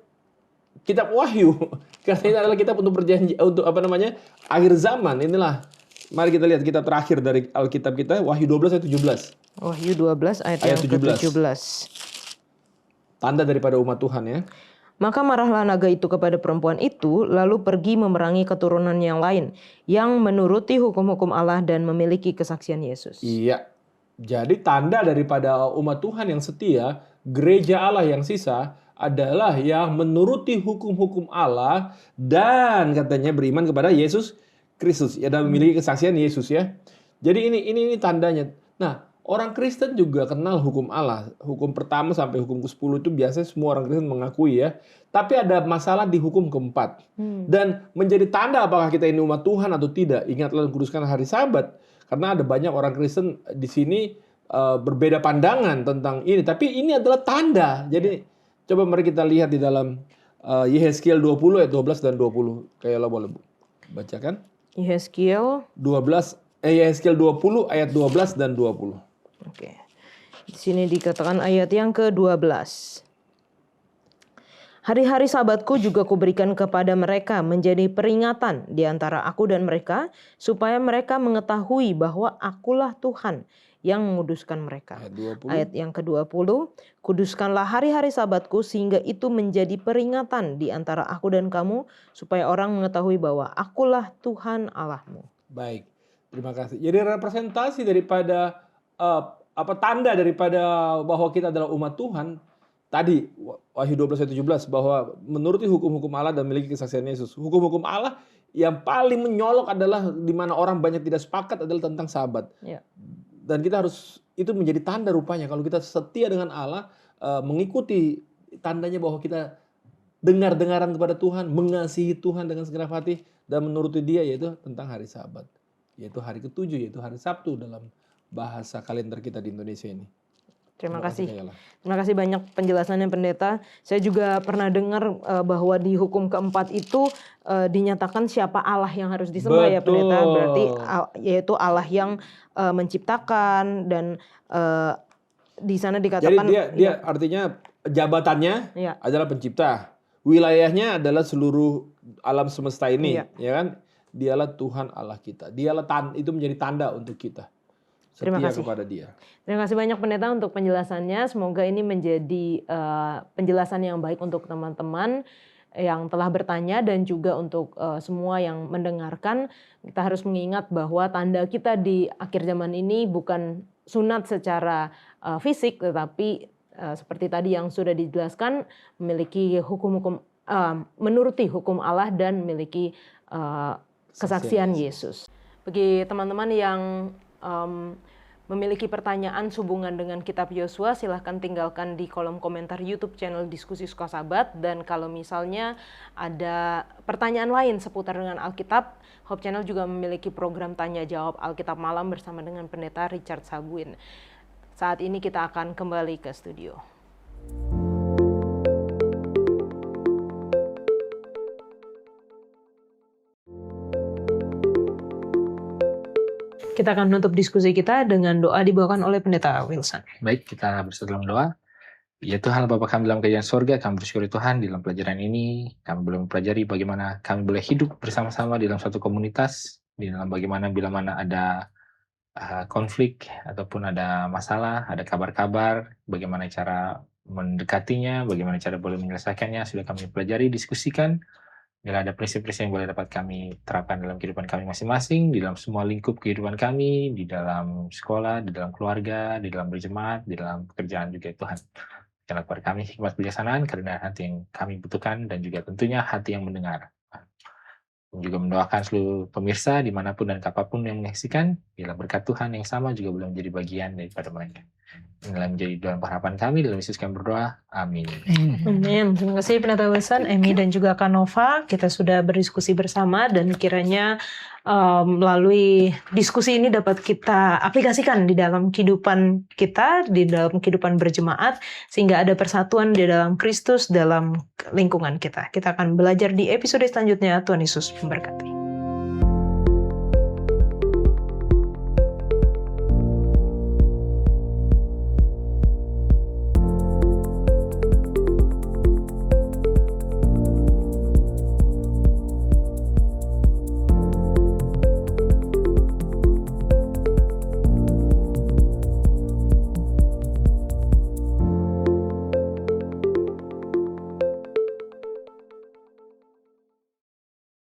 kitab Wahyu. Karena ini adalah kitab untuk perjanjian, untuk akhir zaman. Inilah, mari kita lihat kitab terakhir dari Alkitab kita, Wahyu 12 ayat 17. Wahyu 12 ayat yang ke-17. Tanda daripada umat Tuhan ya. Maka marahlah naga itu kepada perempuan itu, lalu pergi memerangi keturunan yang lain, yang menuruti hukum-hukum Allah dan memiliki kesaksian Yesus. Iya, jadi tanda daripada umat Tuhan yang setia, gereja Allah yang sisa, adalah yang menuruti hukum-hukum Allah, dan katanya beriman kepada Yesus Kristus, ya, dan memiliki kesaksian Yesus ya. Jadi ini tandanya. Nah, orang Kristen juga kenal hukum Allah. Hukum pertama sampai hukum ke-10 itu biasanya semua orang Kristen mengakui ya. Tapi ada masalah di hukum ke-4. Dan menjadi tanda apakah kita ini umat Tuhan atau tidak. Ingatlah kuduskan hari Sabat. Karena ada banyak orang Kristen di sini berbeda pandangan tentang ini. Tapi ini adalah tanda. Jadi coba mari kita lihat di dalam Yehezkiel 20 ayat 12 dan 20. Kayak lo boleh bacakan. Yehezkiel Yehezkiel 20 ayat 12 dan 20. Oke. Di sini dikatakan ayat yang ke-12. Hari-hari sabatku juga kuberikan kepada mereka menjadi peringatan di antara aku dan mereka, supaya mereka mengetahui bahwa akulah Tuhan yang menguduskan mereka. Ayat 20. Ayat yang ke-20, kuduskanlah hari-hari sabatku sehingga itu menjadi peringatan di antara aku dan kamu, supaya orang mengetahui bahwa akulah Tuhan Allahmu. Baik, terima kasih. Jadi representasi daripada tanda daripada bahwa kita adalah umat Tuhan tadi Wahyu 12:17 bahwa menuruti hukum-hukum Allah dan memiliki kesaksian Yesus. Hukum-hukum Allah yang paling menyolok adalah di mana orang banyak tidak sepakat adalah tentang sabat. Ya. Dan kita harus itu menjadi tanda rupanya kalau kita setia dengan Allah, mengikuti tandanya bahwa kita dengar-dengaran kepada Tuhan, mengasihi Tuhan dengan segenap hati dan menuruti Dia, yaitu tentang hari Sabat, yaitu hari ke-7, yaitu hari Sabtu dalam bahasa kalender kita di Indonesia ini. Terima kasih. Kak Yala. Terima kasih banyak penjelasannya Pendeta. Saya juga pernah dengar bahwa di hukum keempat itu dinyatakan siapa Allah yang harus disembah ya Pendeta. Betul. Berarti yaitu Allah yang menciptakan dan di sana dikatakan. Jadi dia artinya jabatannya Ya. adalah pencipta. Wilayahnya adalah seluruh alam semesta ini, Iya. ya kan? Dialah Tuhan Allah kita. Dialah itu menjadi tanda untuk kita. Terima Setia kasih. kepada Dia. Terima kasih banyak Pendeta untuk penjelasannya. Semoga ini menjadi penjelasan yang baik untuk teman-teman yang telah bertanya dan juga untuk semua yang mendengarkan. Kita harus mengingat bahwa tanda kita di akhir zaman ini bukan sunat secara fisik, tetapi seperti tadi yang sudah dijelaskan, memiliki hukum-hukum, menuruti hukum Allah dan memiliki kesaksian Yesus. Bagi teman-teman yang memiliki pertanyaan sehubungan dengan kitab Yosua, silahkan tinggalkan di kolom komentar YouTube channel Diskusi Sekolah Sabat. Dan kalau misalnya ada pertanyaan lain seputar dengan Alkitab, Hope Channel juga memiliki program Tanya Jawab Alkitab Malam bersama dengan Pendeta Richard Sabuin. Saat ini kita akan kembali ke studio. Kita akan menutup diskusi kita dengan doa dibawakan oleh Pendeta Wilson. Baik, kita bersatu dalam doa. Ya Tuhan, Bapa kami dalam kerajaan sorga, kami bersyukur Tuhan di dalam pelajaran ini. Kami boleh mempelajari bagaimana kami boleh hidup bersama-sama di dalam suatu komunitas. Di dalam bagaimana bila mana ada konflik ataupun ada masalah, ada kabar-kabar, bagaimana cara mendekatinya, bagaimana cara boleh menyelesaikannya, sudah kami pelajari, diskusikan. Bila ada prinsip-prinsip yang boleh dapat kami terapkan dalam kehidupan kami masing-masing, di dalam semua lingkup kehidupan kami, di dalam sekolah, di dalam keluarga, di dalam berjemaat, di dalam pekerjaan juga Tuhan. Berikanlah kepada kami hikmat bijaksanaan, kerendahan hati yang kami butuhkan, dan juga tentunya hati yang mendengar. Dan juga mendoakan seluruh pemirsa dimanapun dan kapanpun yang menyaksikan, bila berkat Tuhan yang sama juga boleh menjadi bagian daripada mereka. Inilah menjadi doa harapan kami, dalam Yesus kami berdoa. Amin. Amin. Terima kasih Pendeta Wilson, Emi dan juga Kanova. Kita sudah berdiskusi bersama dan kiranya melalui diskusi ini dapat kita aplikasikan di dalam kehidupan kita, di dalam kehidupan berjemaat, sehingga ada persatuan di dalam Kristus dalam lingkungan kita. Kita akan belajar di episode selanjutnya. Tuhan Yesus memberkati.